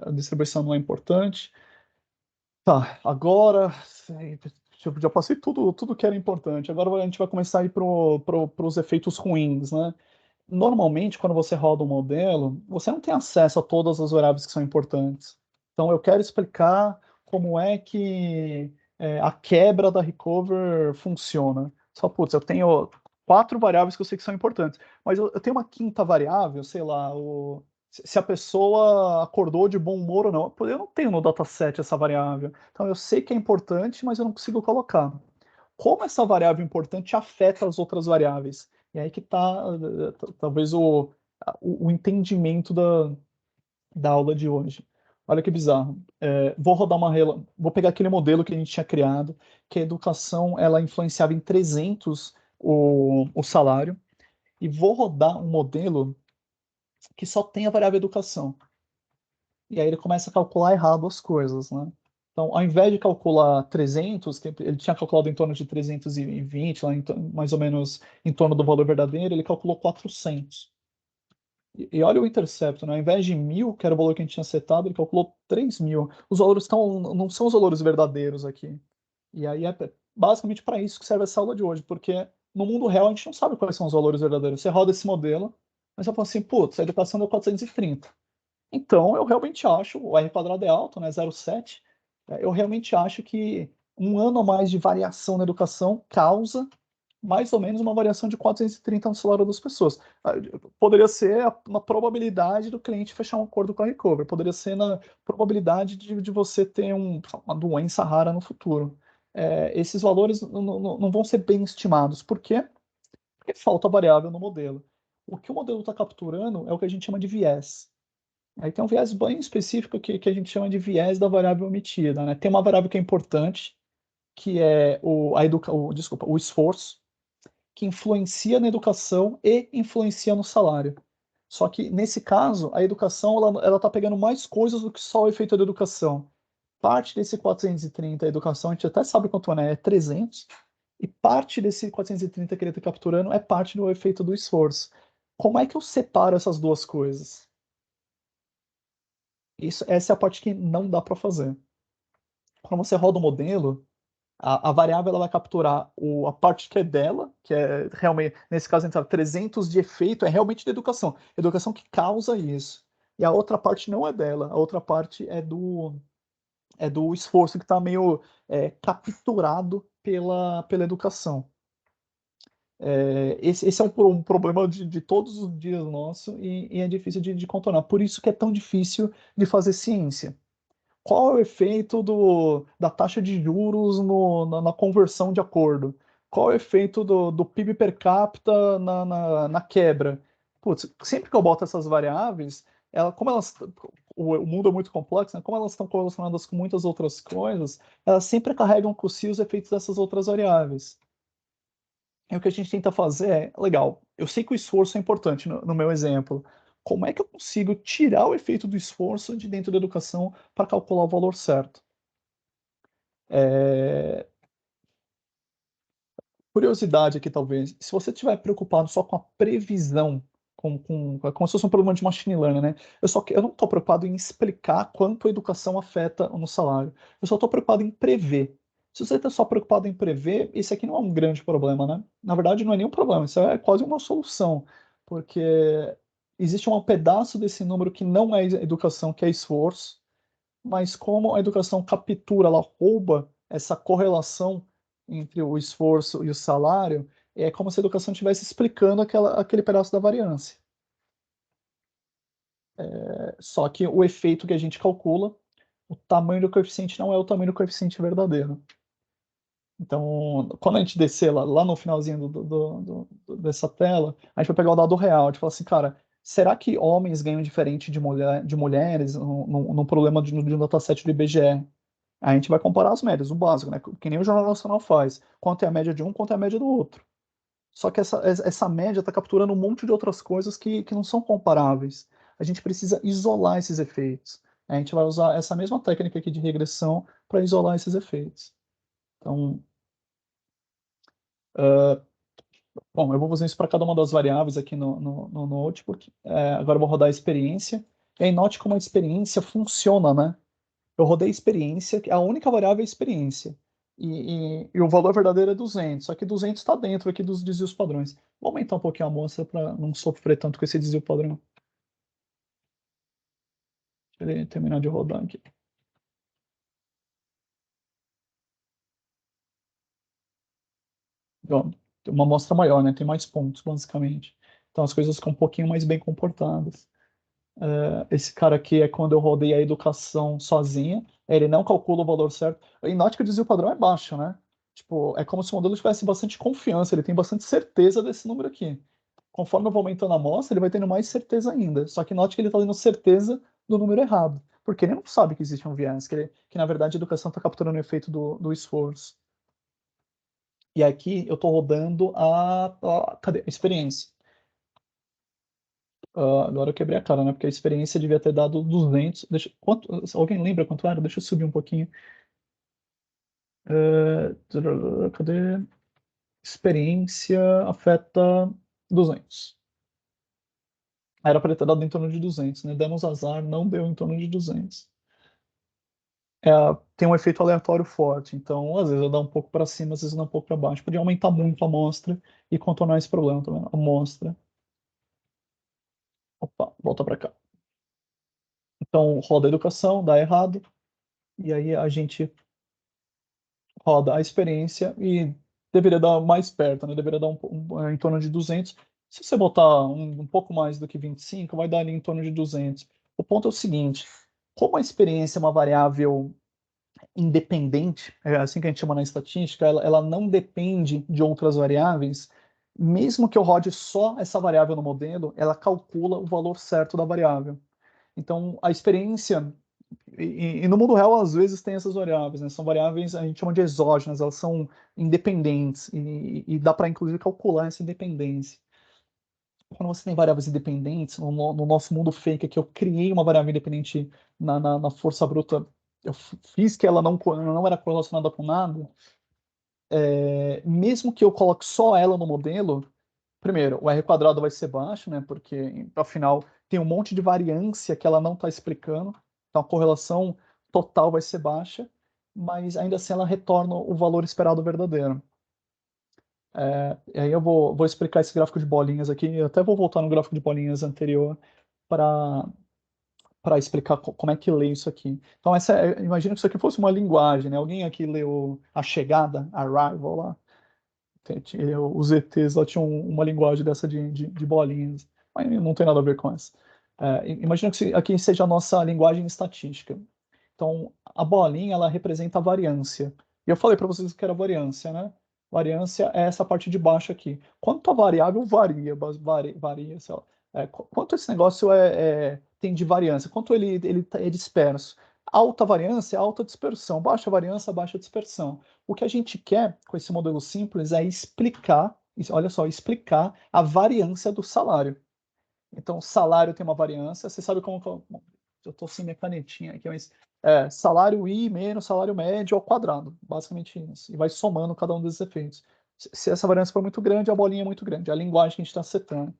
A distribuição não é importante. Tá, agora já passei tudo que era importante. Agora a gente vai começar a ir para os efeitos ruins, né? Normalmente, quando você roda um modelo, você não tem acesso a todas as variáveis que são importantes. Então, eu quero explicar como é que a quebra da recover funciona. Só, putz, eu tenho 4 variáveis que eu sei que são importantes, mas eu tenho uma quinta variável, sei lá, se a pessoa acordou de bom humor ou não. Eu não tenho no dataset essa variável. Então, eu sei que é importante, mas eu não consigo colocar. Como essa variável importante afeta as outras variáveis? E aí que está, talvez, o entendimento da aula de hoje. Olha que bizarro. Vou pegar aquele modelo que a gente tinha criado, que a educação ela influenciava em 300 o salário, e vou rodar um modelo que só tem a variável educação. E aí ele começa a calcular errado as coisas, né? Então, ao invés de calcular 300, que ele tinha calculado em torno de 320, lá mais ou menos em torno do valor verdadeiro, ele calculou 400. E olha o intercepto, né? Ao invés de 1.000, que era o valor que a gente tinha setado, ele calculou 3.000. Os valores não são os valores verdadeiros aqui. E aí é basicamente para isso que serve essa aula de hoje, porque no mundo real a gente não sabe quais são os valores verdadeiros. Você roda esse modelo, mas você fala assim, putz, a educação deu 430. Então, eu realmente acho, o R quadrado é alto, né, 0,7, eu realmente acho que um ano a mais de variação na educação causa mais ou menos uma variação de 430 no salário das pessoas. Poderia ser na probabilidade do cliente fechar um acordo com a Recover, poderia ser na probabilidade de você ter uma doença rara no futuro. Esses valores não vão ser bem estimados. Por quê? Porque falta variável no modelo. O que o modelo está capturando é o que a gente chama de viés. Aí tem um viés bem específico que a gente chama de viés da variável omitida, né? Tem uma variável que é importante, que é o esforço, que influencia na educação e influencia no salário. Só que, nesse caso, a educação ela está pegando mais coisas do que só o efeito da educação. Parte desse 430, a educação, a gente até sabe quanto é, né? É 300, e parte desse 430 que ele está capturando é parte do efeito do esforço. Como é que eu separo essas duas coisas? Essa é a parte que não dá para fazer. Quando você roda o modelo, a variável ela vai capturar a parte que é dela, que é realmente, nesse caso, entrar 300 de efeito, é realmente da educação. Educação que causa isso. E a outra parte não é dela, a outra parte é do esforço que está meio capturado pela educação. Esse é um problema de todos os dias nosso e é difícil de contornar. Por isso que é tão difícil de fazer ciência. Qual é o efeito da taxa de juros na conversão de acordo? Qual é o efeito do PIB per capita na quebra? Putz, sempre que eu boto essas variáveis, como o mundo é muito complexo, né? Como elas estão correlacionadas com muitas outras coisas, elas sempre carregam com si os efeitos dessas outras variáveis. E o que a gente tenta fazer legal, eu sei que o esforço é importante no meu exemplo. Como é que eu consigo tirar o efeito do esforço de dentro da educação para calcular o valor certo? É, Curiosidade aqui, talvez. Se você estiver preocupado só com a previsão, como se fosse um problema de machine learning, né? Eu não estou preocupado em explicar quanto a educação afeta no salário. Eu só estou preocupado em prever. Se você está só preocupado em prever, esse aqui não é um grande problema, né? Na verdade, não é nenhum problema, isso é quase uma solução, porque existe um pedaço desse número que não é educação, que é esforço, mas como a educação captura, ela rouba essa correlação entre o esforço e o salário, é como se a educação estivesse explicando aquele pedaço da variância. Só que o efeito que a gente calcula o tamanho do coeficiente não é o tamanho do coeficiente verdadeiro. Então, quando a gente descer lá no finalzinho dessa tela, a gente vai pegar o dado real. A gente fala assim, cara, será que homens ganham diferente de mulheres no problema de um dataset do IBGE? A gente vai comparar as médias, o básico, né? Que nem o Jornal Nacional faz. Quanto é a média de um, quanto é a média do outro. Só que essa média está capturando um monte de outras coisas que não são comparáveis. A gente precisa isolar esses efeitos. A gente vai usar essa mesma técnica aqui de regressão para isolar esses efeitos. Então, bom, eu vou fazer isso para cada uma das variáveis aqui no Note, porque agora eu vou rodar a experiência. E aí note como a experiência funciona, né? Eu rodei a experiência, a única variável é a experiência. E o valor verdadeiro é 200, só que 200 está dentro aqui dos desvios padrões. Vou aumentar um pouquinho a amostra para não sofrer tanto com esse desvio padrão. Deixa ele terminar de rodar aqui. Ó, tem uma amostra maior, né? Tem mais pontos, basicamente. Então as coisas ficam um pouquinho mais bem comportadas. Esse cara aqui é quando eu rodei a educação sozinha, ele não calcula o valor certo. E note que o desvio padrão é baixo, né? Tipo, é como se o modelo tivesse bastante confiança, ele tem bastante certeza desse número aqui. Conforme eu vou aumentando a amostra, ele vai tendo mais certeza ainda. Só que note que ele está tendo certeza do número errado, porque ele não sabe que existe um viés, que na verdade a educação está capturando o efeito do esforço. E aqui eu estou rodando cadê? A experiência. Agora eu quebrei a cara, né? Porque a experiência devia ter dado 200. Alguém lembra quanto era? Deixa eu subir um pouquinho. Cadê? Experiência afeta 200. Era para ter dado em torno de 200, né? Demos azar, não deu em torno de 200. É, tem um efeito aleatório forte, então às vezes eu dá um pouco para cima, às vezes dá um pouco para baixo. Podia aumentar muito a amostra e contornar esse problema, tá vendo? Amostra. Opa, volta para cá. Então roda a educação, dá errado, e aí a gente roda a experiência e deveria dar mais perto, né? Deveria dar em torno de 200. Se você botar um pouco mais do que 25, vai dar ali em torno de 200. O ponto é o seguinte, como a experiência é uma variável independente, é assim que a gente chama na estatística, ela não depende de outras variáveis, mesmo que eu rode só essa variável no modelo, ela calcula o valor certo da variável. Então, a experiência e no mundo real, às vezes, tem essas variáveis, né? São variáveis, a gente chama de exógenas, elas são independentes, e dá para, inclusive, calcular essa independência. Quando você tem variáveis independentes, no nosso mundo fake aqui, eu criei uma variável independente na força bruta, eu fiz que ela não era correlacionada com nada, mesmo que eu coloque só ela no modelo, primeiro, o R quadrado vai ser baixo, né? Porque, afinal, tem um monte de variância que ela não está explicando. Então, a correlação total vai ser baixa, mas ainda assim ela retorna o valor esperado verdadeiro. E aí eu vou explicar esse gráfico de bolinhas aqui. Eu até vou voltar no gráfico de bolinhas anterior para explicar como é que lê isso aqui. Então, imagina que isso aqui fosse uma linguagem, né? Alguém aqui leu A Chegada, Arrival lá? Os ETs lá tinham uma linguagem dessa de bolinhas, mas não tem nada a ver com essa. Imagina que aqui seja a nossa linguagem estatística. Então, a bolinha, ela representa a variância. E eu falei para vocês que era variância, né? Variância é essa parte de baixo aqui. Quanto a variável varia, sei lá. Quanto esse negócio tem de variância? Quanto ele é disperso? Alta variância, alta dispersão. Baixa variância, baixa dispersão. O que a gente quer com esse modelo simples é explicar, olha só, explicar a variância do salário. Então, salário tem uma variância, você sabe como. Eu estou sem minha canetinha aqui, mas salário I menos salário médio ao quadrado, basicamente isso. E vai somando cada um desses efeitos. Se essa variância for muito grande, a bolinha é muito grande, é a linguagem que a gente está setando.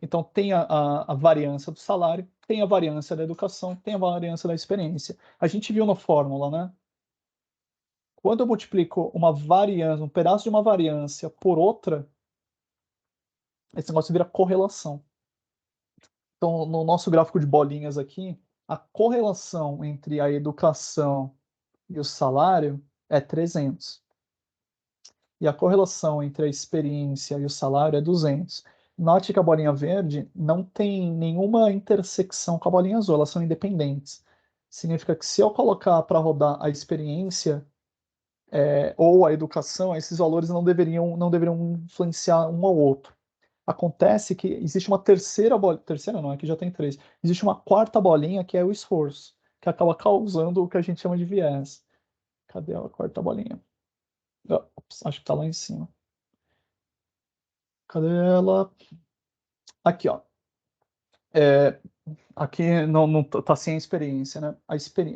Então, tem a variância do salário, tem a variância da educação, tem a variância da experiência. A gente viu na fórmula, né? Quando eu multiplico uma variância, um pedaço de uma variância por outra, esse negócio vira correlação. Então, no nosso gráfico de bolinhas aqui, a correlação entre a educação e o salário é 300. E a correlação entre a experiência e o salário é 200. Note que a bolinha verde não tem nenhuma intersecção com a bolinha azul, elas são independentes. significa que se eu colocar para rodar a experiência ou a educação, esses valores não deveriam influenciar um ao outro. Acontece que existe uma terceira bolinha, terceira não, aqui já tem três, existe uma quarta bolinha que é o esforço, que acaba causando o que a gente chama de viés. Cadê a quarta bolinha? Ops, acho que está lá em cima. Cadê ela? Aqui, ó. Aqui não tá sem a experiência, né?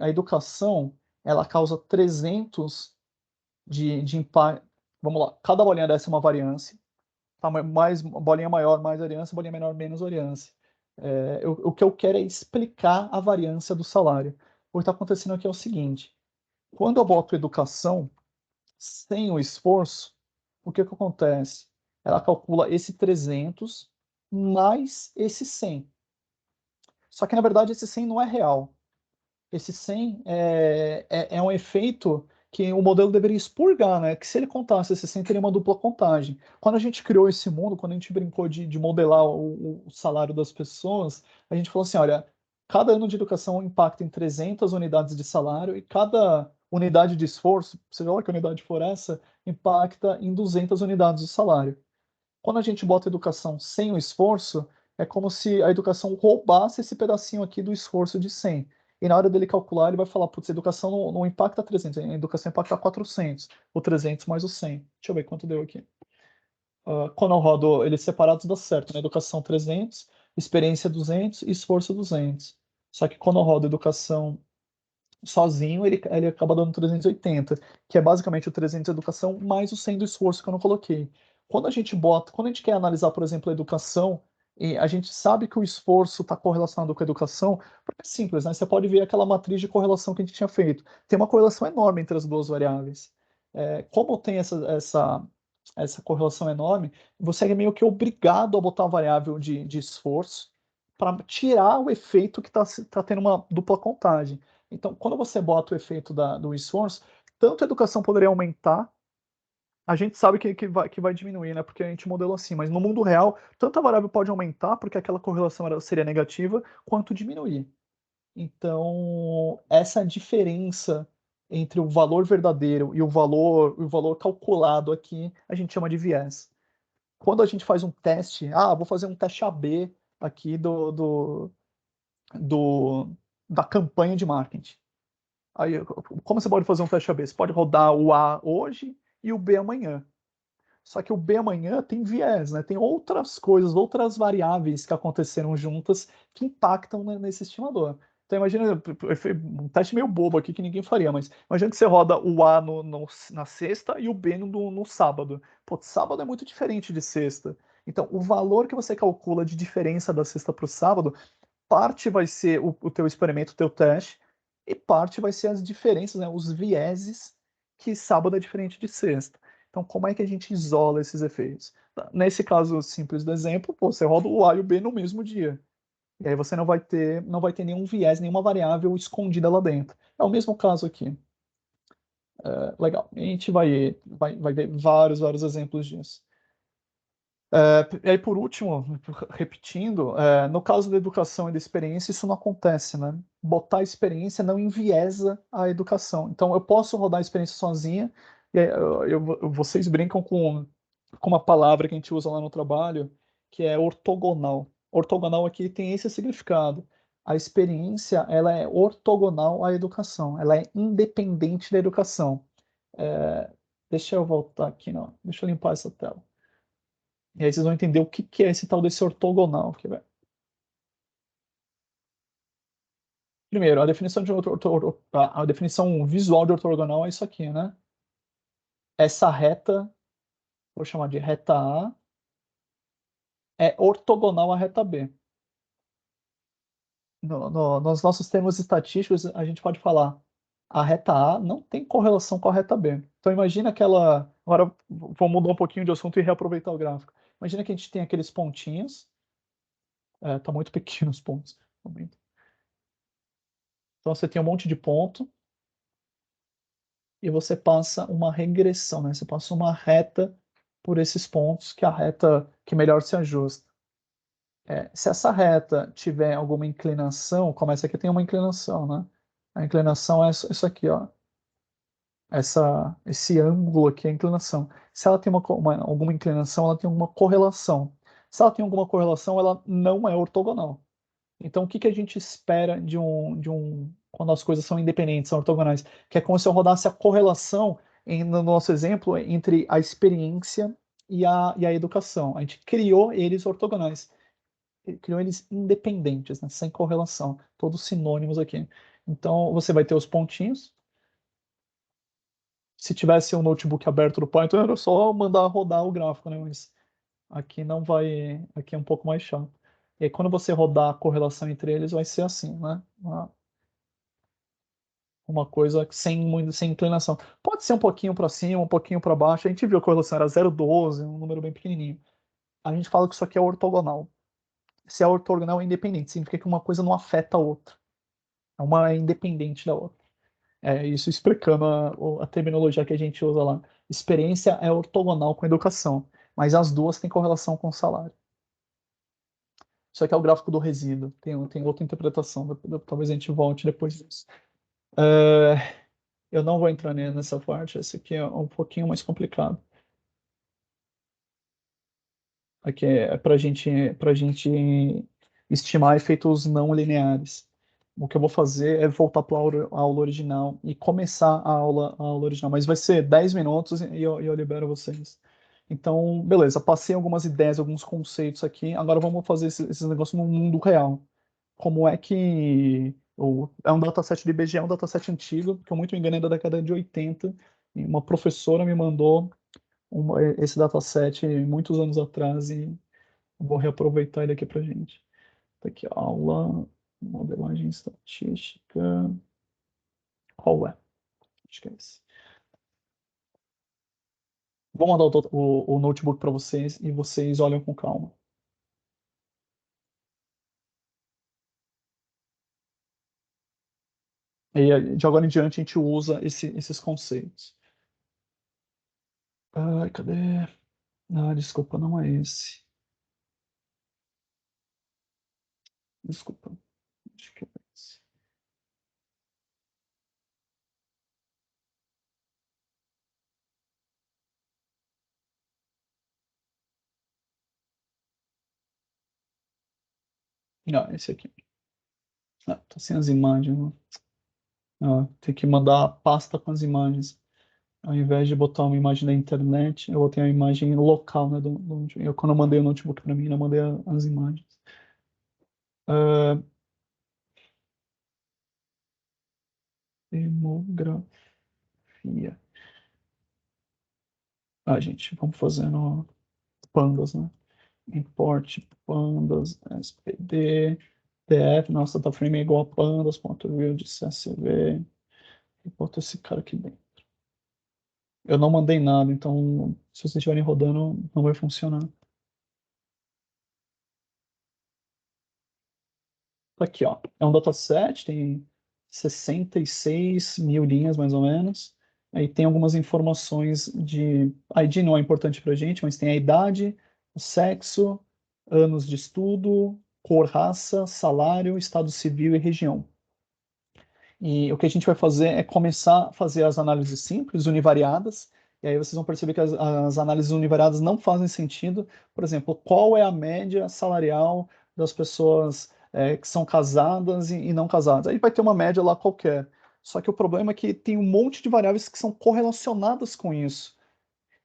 A educação, ela causa 300 de impacto. Vamos lá, cada bolinha dessa é uma variância. Tá? Mais bolinha maior, mais variância, bolinha menor, menos variância. O que eu quero é explicar a variância do salário. O que está acontecendo aqui é o seguinte: quando eu boto educação sem o esforço, o que acontece? Ela calcula esse 300 mais esse 100. Só que, na verdade, esse 100 não é real. Esse 100 é um efeito que o modelo deveria expurgar, né? Que se ele contasse esse 100, teria uma dupla contagem. Quando a gente criou esse mundo, quando a gente brincou de modelar o salário das pessoas, a gente falou assim, olha, cada ano de educação impacta em 300 unidades de salário e cada unidade de esforço, seja lá que unidade for essa, impacta em 200 unidades de salário. Quando a gente bota educação sem o esforço, é como se a educação roubasse esse pedacinho aqui do esforço de 100. E na hora dele calcular, ele vai falar, putz, a educação não impacta 300, a educação impacta 400, o 300 mais o 100. Deixa eu ver quanto deu aqui. Quando eu rodo eles separados, dá certo, né? Educação 300, experiência 200 e esforço 200. Só que quando eu rodo educação sozinho, ele acaba dando 380, que é basicamente o 300 de educação mais o 100 do esforço que eu não coloquei. Quando a gente quer analisar, por exemplo, a educação, e a gente sabe que o esforço está correlacionado com a educação, porque é simples, né? Você pode ver aquela matriz de correlação que a gente tinha feito. Tem uma correlação enorme entre as duas variáveis. Como tem essa correlação enorme, você é meio que obrigado a botar a variável de esforço para tirar o efeito que está tendo uma dupla contagem. Então, quando você bota o efeito do esforço, tanto a educação poderia aumentar, a gente sabe que vai diminuir, né? Porque a gente modelou assim, mas no mundo real, tanto a variável pode aumentar, porque aquela correlação seria negativa, quanto diminuir. Então, essa diferença entre o valor verdadeiro e o valor calculado aqui, a gente chama de viés. Quando a gente faz um teste, vou fazer um teste AB aqui do, da campanha de marketing. Aí, como você pode fazer um teste AB? Você pode rodar o A hoje e o B amanhã. Só que o B amanhã tem viés, né? Tem outras coisas, outras variáveis que aconteceram juntas que impactam nesse estimador. Então imagina, um teste meio bobo aqui que ninguém faria, mas imagina que você roda o A na sexta e o B no sábado. Pô, sábado é muito diferente de sexta. Então, o valor que você calcula de diferença da sexta para o sábado, parte vai ser o teu experimento, o teu teste, e parte vai ser as diferenças, né, os vieses que sábado é diferente de sexta. Então, como é que a gente isola esses efeitos? Nesse caso simples do exemplo, você roda o A e o B no mesmo dia. E aí você não vai ter nenhum viés, nenhuma variável escondida lá dentro. É o mesmo caso aqui. Legal. A gente vai ver vários exemplos disso. E aí, por último, repetindo, no caso da educação e da experiência, isso não acontece, né? Botar a experiência não enviesa a educação. Então, eu posso rodar a experiência sozinha, e aí, vocês brincam com uma palavra que a gente usa lá no trabalho, que é ortogonal. Ortogonal aqui tem esse significado. A experiência, ela é ortogonal à educação, ela é independente da educação. É, deixa eu voltar aqui, não. Deixa eu limpar essa tela. E aí vocês vão entender o que é esse tal desse ortogonal. Primeiro, a definição a definição visual de ortogonal é isso aqui, né? Essa reta, vou chamar de reta A, é ortogonal à reta B. Nos nossos termos estatísticos, a gente pode falar a reta A não tem correlação com a reta B. Então imagina aquela... Agora vou mudar um pouquinho de assunto e reaproveitar o gráfico. Imagina que a gente tem aqueles pontinhos. Tá muito pequeno os pontos. Então você tem um monte de ponto e você passa uma regressão, né? Você passa uma reta por esses pontos, que é a reta que melhor se ajusta. Se essa reta tiver alguma inclinação, como essa aqui tem uma inclinação, né? A inclinação é isso aqui, ó. Esse ângulo aqui é a inclinação. Se ela tem alguma inclinação, ela tem uma correlação. Se ela tem alguma correlação, ela não é ortogonal. Então, o que que a gente espera quando as coisas são independentes, são ortogonais? Que é como se eu rodasse a correlação, no nosso exemplo, entre a experiência e a educação. A gente criou eles ortogonais, criou eles independentes, né? Sem correlação, todos sinônimos aqui. Então, você vai ter os pontinhos. Se tivesse um notebook aberto no Python, era só mandar rodar o gráfico, né? Mas aqui não vai, aqui é um pouco mais chato. E aí, quando você rodar a correlação entre eles, vai ser assim, né? Uma coisa sem inclinação. Pode ser um pouquinho para cima, um pouquinho para baixo. A gente viu que a correlação era 0,12, um número bem pequenininho. A gente fala que isso aqui é ortogonal. Se é ortogonal, é independente. Significa que uma coisa não afeta a outra. Uma é independente da outra. É isso explicando a terminologia que a gente usa lá. Experiência é ortogonal com educação, mas as duas têm correlação com o salário. Isso aqui é o gráfico do resíduo. Tem outra interpretação. Talvez a gente volte depois disso. Eu não vou entrar nessa parte. Esse aqui é um pouquinho mais complicado. Aqui é para gente estimar efeitos não lineares. O que eu vou fazer é voltar para a aula original e começar a aula original, mas vai ser 10 minutos e eu libero vocês. Então, beleza, passei algumas ideias, alguns conceitos aqui. Agora vamos fazer esses negócios no mundo real. Como é que. É um dataset do IBGE, é um dataset antigo, que eu muito me engano é da década de 80. E uma professora me mandou esse dataset muitos anos atrás e vou reaproveitar ele aqui para gente. Tá aqui, aula, modelagem estatística. Qual é? Acho que é esse. Vou mandar o notebook para vocês e vocês olham com calma. E de agora em diante a gente usa esses conceitos. Ai, cadê? Ah, desculpa, não é esse. Desculpa. Acho que é esse. Não, esse aqui. Ah, tá sem as imagens, né? Ah, tem que mandar a pasta com as imagens. Ao invés de botar uma imagem da internet, eu botei a imagem local, né? Quando eu mandei o notebook para mim, eu mandei as imagens. Ah, demografia. Ah, gente, vamos fazer no pandas, né? Import pandas, spd, df, nossa dataframe é igual a pandas.view de csv. Bota esse cara aqui dentro. Eu não mandei nada, então se vocês estiverem rodando, não vai funcionar. Tá aqui, ó. É um dataset, tem 66 mil linhas, mais ou menos. Aí tem algumas informações de... A ID não é importante pra gente, mas tem a idade, o sexo, anos de estudo, cor, raça, salário, estado civil e região. E o que a gente vai fazer é começar a fazer as análises simples, univariadas, e aí vocês vão perceber que as análises univariadas não fazem sentido. Por exemplo, qual é a média salarial das pessoas que são casadas e não casadas? Aí vai ter uma média lá qualquer. Só que o problema é que tem um monte de variáveis que são correlacionadas com isso.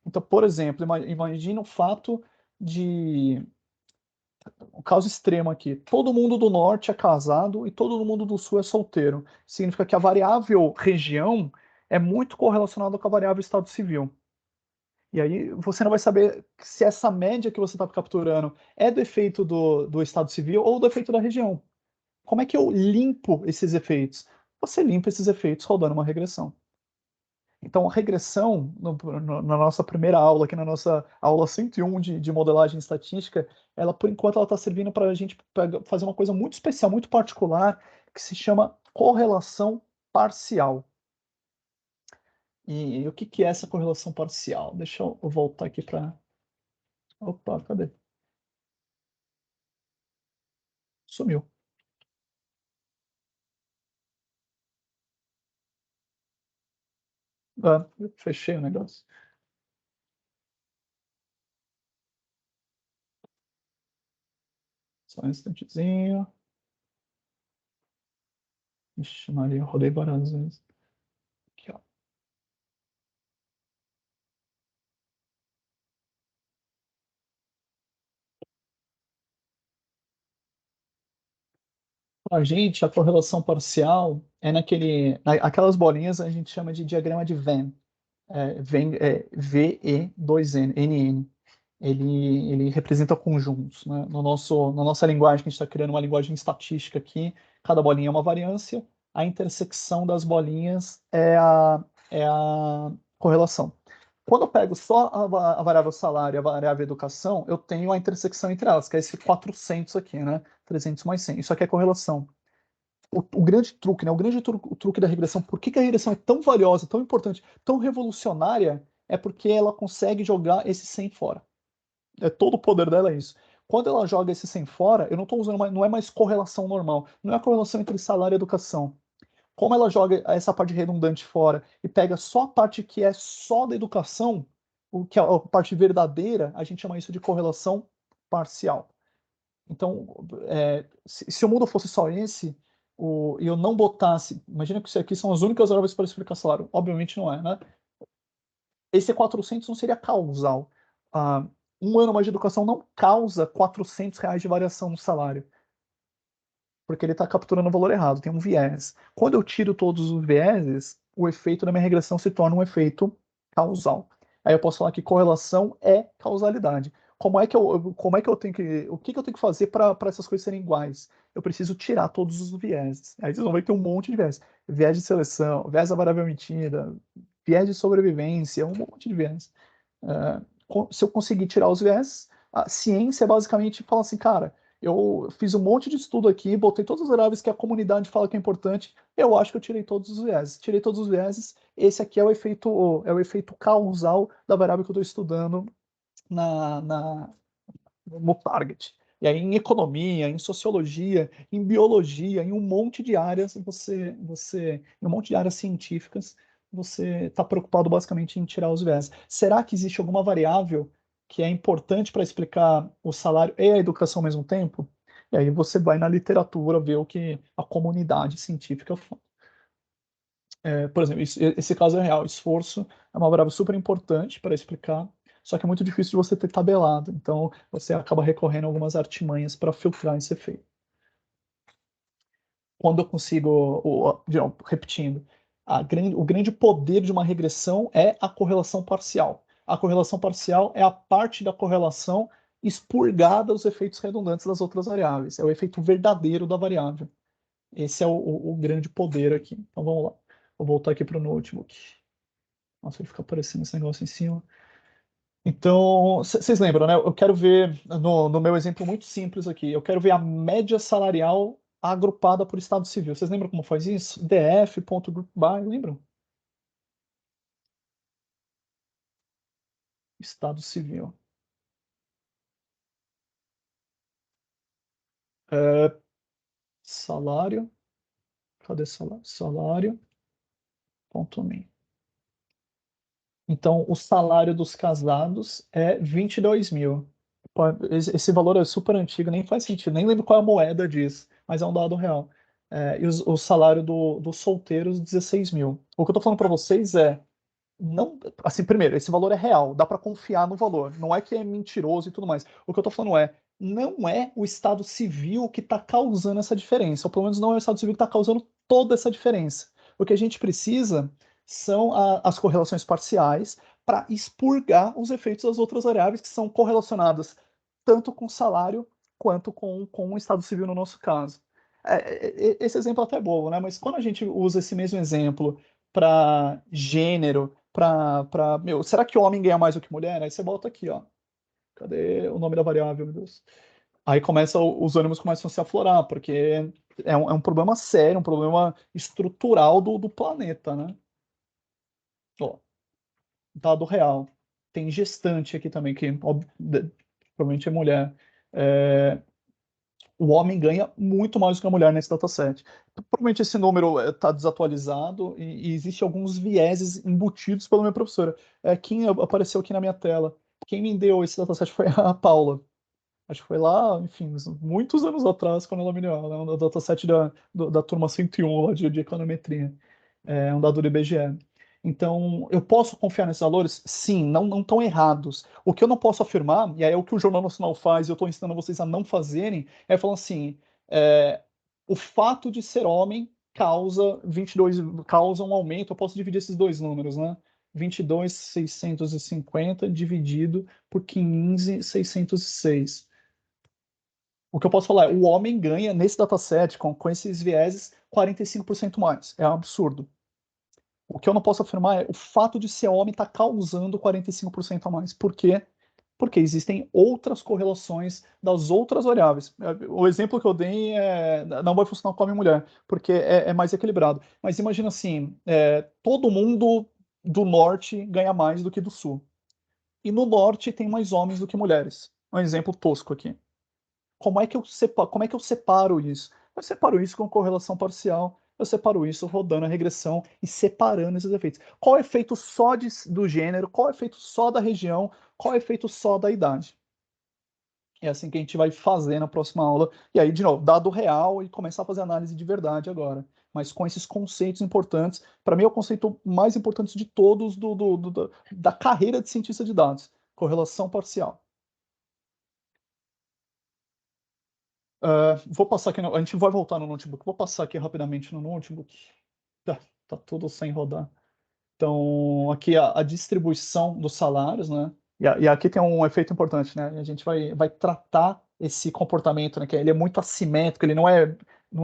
Então, por exemplo, imagina o fato de um caso extremo aqui. Todo mundo do norte é casado e todo mundo do sul é solteiro. Significa que a variável região é muito correlacionada com a variável estado civil. E aí você não vai saber se essa média que você está capturando é do efeito do estado civil ou do efeito da região. Como é que eu limpo esses efeitos? Você limpa esses efeitos rodando uma regressão. Então, a regressão, na nossa primeira aula, aqui na nossa aula 101 de modelagem estatística, ela, por enquanto, ela está servindo para a gente fazer uma coisa muito especial, muito particular, que se chama correlação parcial. E o que, que é essa correlação parcial? Deixa eu voltar aqui para... Opa, cadê? Sumiu. Ah, fechei o negócio. Só um instantezinho. Ixi, Maria, eu rodei várias vezes. Aqui, ó. A gente, a correlação parcial é aquelas bolinhas a gente chama de diagrama de Venn. VE2N, NN. Ele representa conjuntos, né? Na nossa linguagem, que a gente está criando uma linguagem estatística aqui, cada bolinha é uma variância, a intersecção das bolinhas é a correlação. Quando eu pego só a variável salário e a variável educação, eu tenho a intersecção entre elas, que é esse 400 aqui, né? 300 mais 100. Isso aqui é correlação. O grande truque, né? O truque da regressão, por que a regressão é tão valiosa, tão importante, tão revolucionária, é porque ela consegue jogar esse 100 fora. Todo o poder dela é isso. Quando ela joga esse 100 fora, eu não estou usando mais, não é mais correlação normal, não é a correlação entre salário e educação. Como ela joga essa parte redundante fora e pega só a parte que é só da educação, o que é a parte verdadeira, a gente chama isso de correlação parcial. Então, se o mundo fosse só esse, e eu não botasse. Imagina que isso aqui são as únicas variáveis para explicar salário. Obviamente não é, né? Esse 400 não seria causal. Ah, um ano mais de educação não causa R$ 400 de variação no salário, porque ele está capturando o valor errado, tem um viés. Quando eu tiro todos os vieses, o efeito da minha regressão se torna um efeito causal. Aí eu posso falar que correlação é causalidade. Como é que eu tenho que, o que eu tenho que fazer para essas coisas serem iguais? Eu preciso tirar todos os vieses. Aí vocês vão ver que tem um monte de viés. Viés de seleção, viés da variável mentira, viés de sobrevivência, um monte de viés. Se eu conseguir tirar os viés, a ciência basicamente fala assim, cara, eu fiz um monte de estudo aqui, botei todas as variáveis que a comunidade fala que é importante. Eu acho que eu tirei todos os vieses. Tirei todos os vieses. Esse aqui é o efeito causal da variável que eu estou estudando no target. E aí, em economia, em sociologia, em biologia, em um monte de áreas, em um monte de áreas científicas, você está preocupado basicamente em tirar os viés. Será que existe alguma variável que é importante para explicar o salário e a educação ao mesmo tempo? E aí você vai na literatura ver o que a comunidade científica fala. Por exemplo, esse caso é real. Esforço é uma variável super importante para explicar, só que é muito difícil de você ter tabelado. Então, você acaba recorrendo a algumas artimanhas para filtrar esse efeito. Quando eu consigo, repetindo, o grande poder de uma regressão é a correlação parcial. A correlação parcial é a parte da correlação expurgada dos efeitos redundantes das outras variáveis. É o efeito verdadeiro da variável. Esse é o grande poder aqui. Então vamos lá. Vou voltar aqui para o notebook. Nossa, ele fica aparecendo esse negócio em cima. Então, vocês lembram, né? Eu quero ver, no meu exemplo muito simples aqui, eu quero ver a média salarial agrupada por estado civil. Vocês lembram como faz isso? df.groupby, lembram? Estado civil. É, salário. Cadê salário? Salário. Ponto me. Então, o salário dos casados é 22 mil. Pô, esse valor é super antigo, nem faz sentido, nem lembro qual é a moeda disso, mas é um dado real. E o salário dos solteiros, 16 mil. O que eu tô falando para vocês não, assim, primeiro, esse valor é real, dá para confiar no valor, não é que é mentiroso e tudo mais. O que eu tô falando não é o estado civil que está causando essa diferença, ou pelo menos não é o estado civil que está causando toda essa diferença. O que a gente precisa são as correlações parciais para expurgar os efeitos das outras variáveis que são correlacionadas tanto com salário quanto com o estado civil no nosso caso. Esse exemplo é até bobo, né? Mas quando a gente usa esse mesmo exemplo para gênero, será que homem ganha mais do que mulher? Aí você volta aqui, ó. Cadê o nome da variável, meu Deus? Aí os ânimos começam a se aflorar, porque é um problema sério, um problema estrutural do planeta, né? Ó, dado real. Tem gestante aqui também, que provavelmente é mulher. É, O homem ganha muito mais do que a mulher nesse dataset. Provavelmente esse número está desatualizado e existe alguns vieses embutidos pela minha professora. Quem apareceu aqui na minha tela? Quem me deu esse dataset foi a Paula. Acho que foi lá, enfim, muitos anos atrás, quando ela me deu, né, o dataset da turma 101 lá de econometria, um dado do IBGE. Então, eu posso confiar nesses valores? Sim, não estão errados. O que eu não posso afirmar, e aí é o que o Jornal Nacional faz, e eu estou ensinando vocês a não fazerem, é falar assim, o fato de ser homem causa um aumento, eu posso dividir esses dois números, né? 22.650 dividido por 15.606. O que eu posso falar é, o homem ganha nesse dataset, com esses vieses, 45% mais. É um absurdo. O que eu não posso afirmar é o fato de ser homem está causando 45% a mais. Por quê? Porque existem outras correlações das outras variáveis. O exemplo que eu dei não vai funcionar com homem e mulher, porque é mais equilibrado. Mas imagina assim, todo mundo do norte ganha mais do que do sul. E no norte tem mais homens do que mulheres. Um exemplo tosco aqui. Como é que eu separo isso? Eu separo isso com correlação parcial, eu separo isso rodando a regressão e separando esses efeitos. Qual é o efeito só do gênero? Qual é o efeito só da região? Qual é o efeito só da idade? É assim que a gente vai fazer na próxima aula. E aí, de novo, dado real e começar a fazer análise de verdade agora. Mas com esses conceitos importantes. Para mim, é o conceito mais importante de todos da carreira de cientista de dados. Correlação parcial. Vou passar aqui, a gente vai voltar no notebook, vou passar aqui rapidamente no notebook. Tá tudo sem rodar. Então, aqui a distribuição dos salários, né? E aqui tem um efeito importante, né? A gente vai tratar esse comportamento, né? Que ele é muito assimétrico, ele não é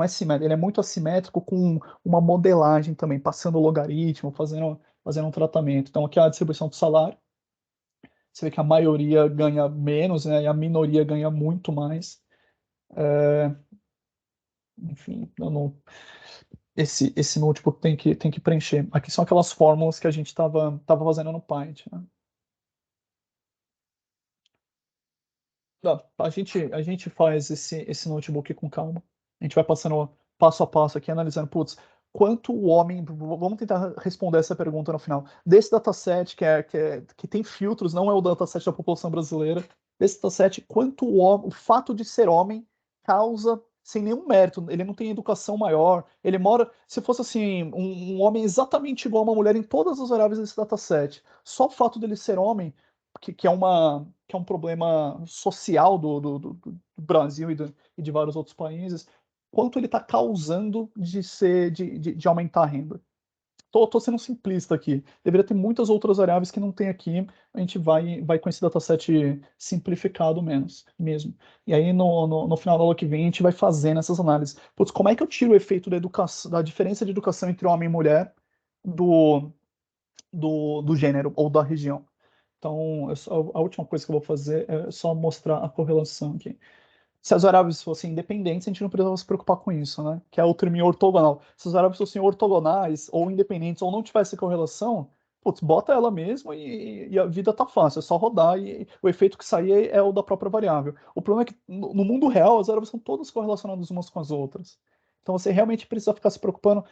simétrico, ele é muito assimétrico com uma modelagem também, passando o logaritmo, fazendo um tratamento. Então, aqui é a distribuição do salário. Você vê que a maioria ganha menos, né? E a minoria ganha muito mais. Enfim, eu não, esse notebook tem que preencher. Aqui são aquelas fórmulas que a gente estava fazendo no Python, né? A gente faz esse notebook com calma. A gente vai passando passo a passo aqui, analisando, putz, quanto o homem. Vamos tentar responder essa pergunta no final. Desse dataset que tem filtros, não é o dataset da população brasileira. Desse dataset, quanto o fato de ser homem causa sem nenhum mérito. Ele não tem educação maior. Ele mora. Se fosse assim, um homem exatamente igual a uma mulher em todas as variáveis desse dataset, só o fato dele ser homem que é um problema social do Brasil e de vários outros países, quanto ele está causando de aumentar a renda. Tô sendo simplista aqui. Deveria ter muitas outras variáveis que não tem aqui. A gente vai com esse dataset simplificado mesmo. E aí, no final da aula que vem, a gente vai fazendo essas análises. Putz, como é que eu tiro o efeito da diferença de educação entre homem e mulher do, do gênero ou da região? Então, a última coisa que eu vou fazer é só mostrar a correlação aqui. Se as variáveis fossem independentes, a gente não precisava se preocupar com isso, né? Que é o termo ortogonal. Se as variáveis fossem ortogonais ou independentes ou não tivesse correlação, putz, bota ela mesmo e a vida tá fácil, é só rodar e o efeito que sair é o da própria variável. O problema é que no mundo real as variáveis são todas correlacionadas umas com as outras. Então você realmente precisa ficar se preocupando,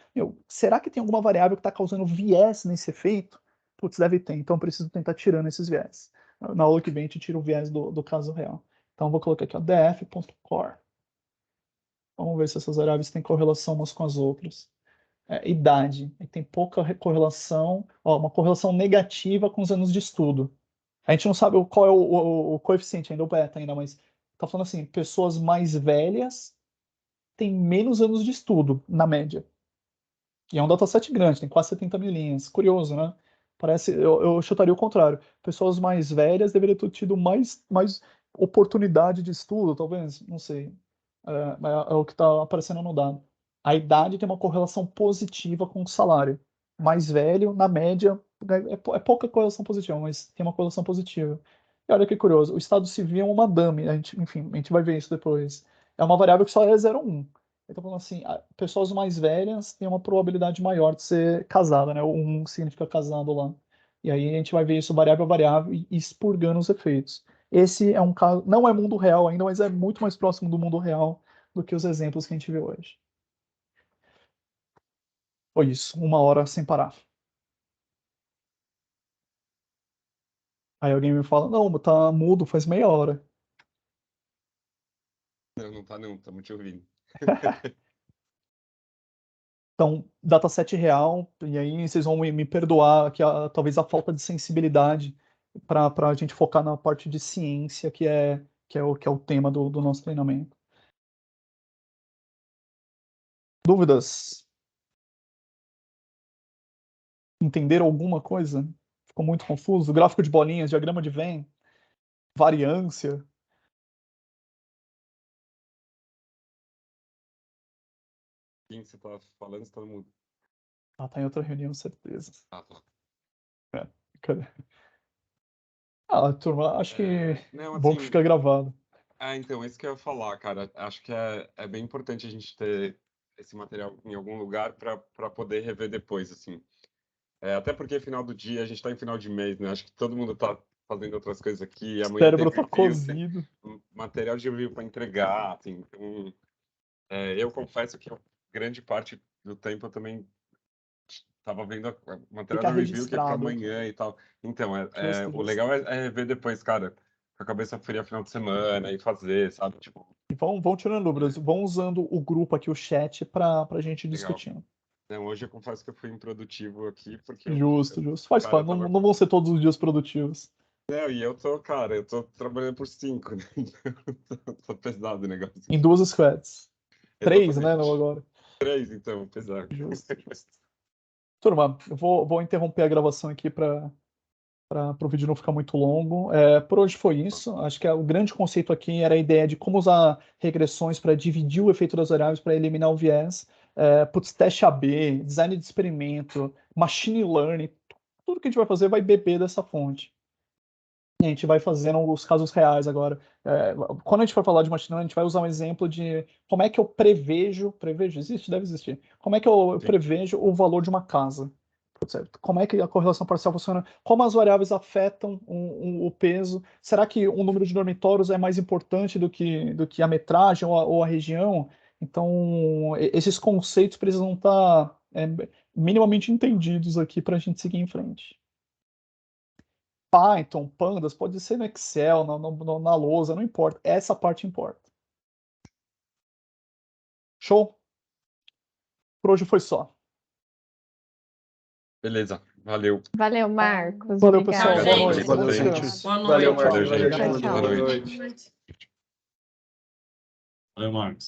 será que tem alguma variável que está causando viés nesse efeito? Putz, deve ter, então eu preciso tentar tirando esses viés. Na aula que vem a gente tira o viés do caso real. Então, vou colocar aqui, ó, df.core. Vamos ver se essas variáveis têm correlação umas com as outras. Idade. Tem pouca correlação, ó, uma correlação negativa com os anos de estudo. A gente não sabe qual é o coeficiente ainda, o beta ainda, mas tá falando assim, pessoas mais velhas têm menos anos de estudo, na média. E é um dataset grande, tem quase 70 mil linhas. Curioso, né? Parece, eu chutaria o contrário. Pessoas mais velhas deveriam ter tido mais oportunidade de estudo, talvez, não sei. É o que está aparecendo no dado. A idade tem uma correlação positiva com o salário. Mais velho, na média, é pouca correlação positiva, mas tem uma correlação positiva. E olha que curioso, o estado civil é uma dummy, enfim, a gente vai ver isso depois. É uma variável que só é 0,1. Então, falando assim, pessoas mais velhas têm uma probabilidade maior de ser casada, né? O 1 significa casado lá. E aí a gente vai ver isso variável a variável e expurgando os efeitos. Esse é um caso, não é mundo real ainda, mas é muito mais próximo do mundo real do que os exemplos que a gente viu hoje. Foi isso, 1 hora sem parar. Aí alguém me fala, não, tá mudo faz meia hora. Não tá não, estamos te ouvindo. Então, dataset real, e aí vocês vão me perdoar que talvez a falta de sensibilidade para a gente focar na parte de ciência, que é o tema do nosso treinamento. Dúvidas? Entenderam alguma coisa? Ficou muito confuso? Gráfico de bolinhas, diagrama de Venn, variância. Quem você tá falando, você tá no mundo. Ah, tá em outra reunião, certeza. Ah, tá. Cadê? Ah, turma, acho que Não, bom que assim, fica gravado. então, isso que eu ia falar, cara. Acho que é bem importante a gente ter esse material em algum lugar para poder rever depois, assim. Até porque final do dia, a gente tá em final de mês, né? Acho que todo mundo tá fazendo outras coisas aqui. O Amanhã tem cérebro tá review, tem cozido. material de review para entregar, assim. Então, eu confesso que grande parte do tempo eu também tava vendo o material Fica da review que é para registrado. amanhã e tal. Então, Justo, o justo. legal é ver depois, cara, com a cabeça fria final de semana e fazer, sabe? Tipo, E vão tirando dúvidas, vão usando o grupo aqui, o chat, pra gente legal. discutir. Não, hoje eu confesso que eu fui improdutivo aqui, porque Justo, justo. Faz cara, parte, não vão ser todos os dias produtivos. Não, e eu tô trabalhando por 5, né? Então, tô pesado o negócio. Em 2 squads. 3, né, não Exatamente. agora. 3, então, pesado. Justo, justo. Turma, eu vou interromper a gravação aqui para o vídeo não ficar muito longo. Por hoje foi isso. Acho que o grande conceito aqui era a ideia de como usar regressões para dividir o efeito das variáveis para eliminar o viés. Teste AB, design de experimento, machine learning, tudo que a gente vai fazer vai beber dessa fonte. E a gente vai fazendo os casos reais agora. Quando a gente for falar de machine learning, a gente vai usar um exemplo de como é que eu prevejo, existe? Deve existir. Como é que eu prevejo o valor de uma casa? Como é que a correlação parcial funciona? Como as variáveis afetam o peso? Será que o número de dormitórios é mais importante do que a metragem ou a região? Então, esses conceitos precisam estar minimamente entendidos aqui para a gente seguir em frente. Python, Pandas, pode ser no Excel, na lousa, não importa. Essa parte importa. Show? Por hoje foi só. Beleza, valeu. Valeu, Marcos. Valeu, Obrigada. pessoal. Boa noite. Valeu, Bom gente. descanso. Boa noite. Valeu, Valeu, tchau. gente. Tchau, tchau. Boa noite. Valeu, Marcos.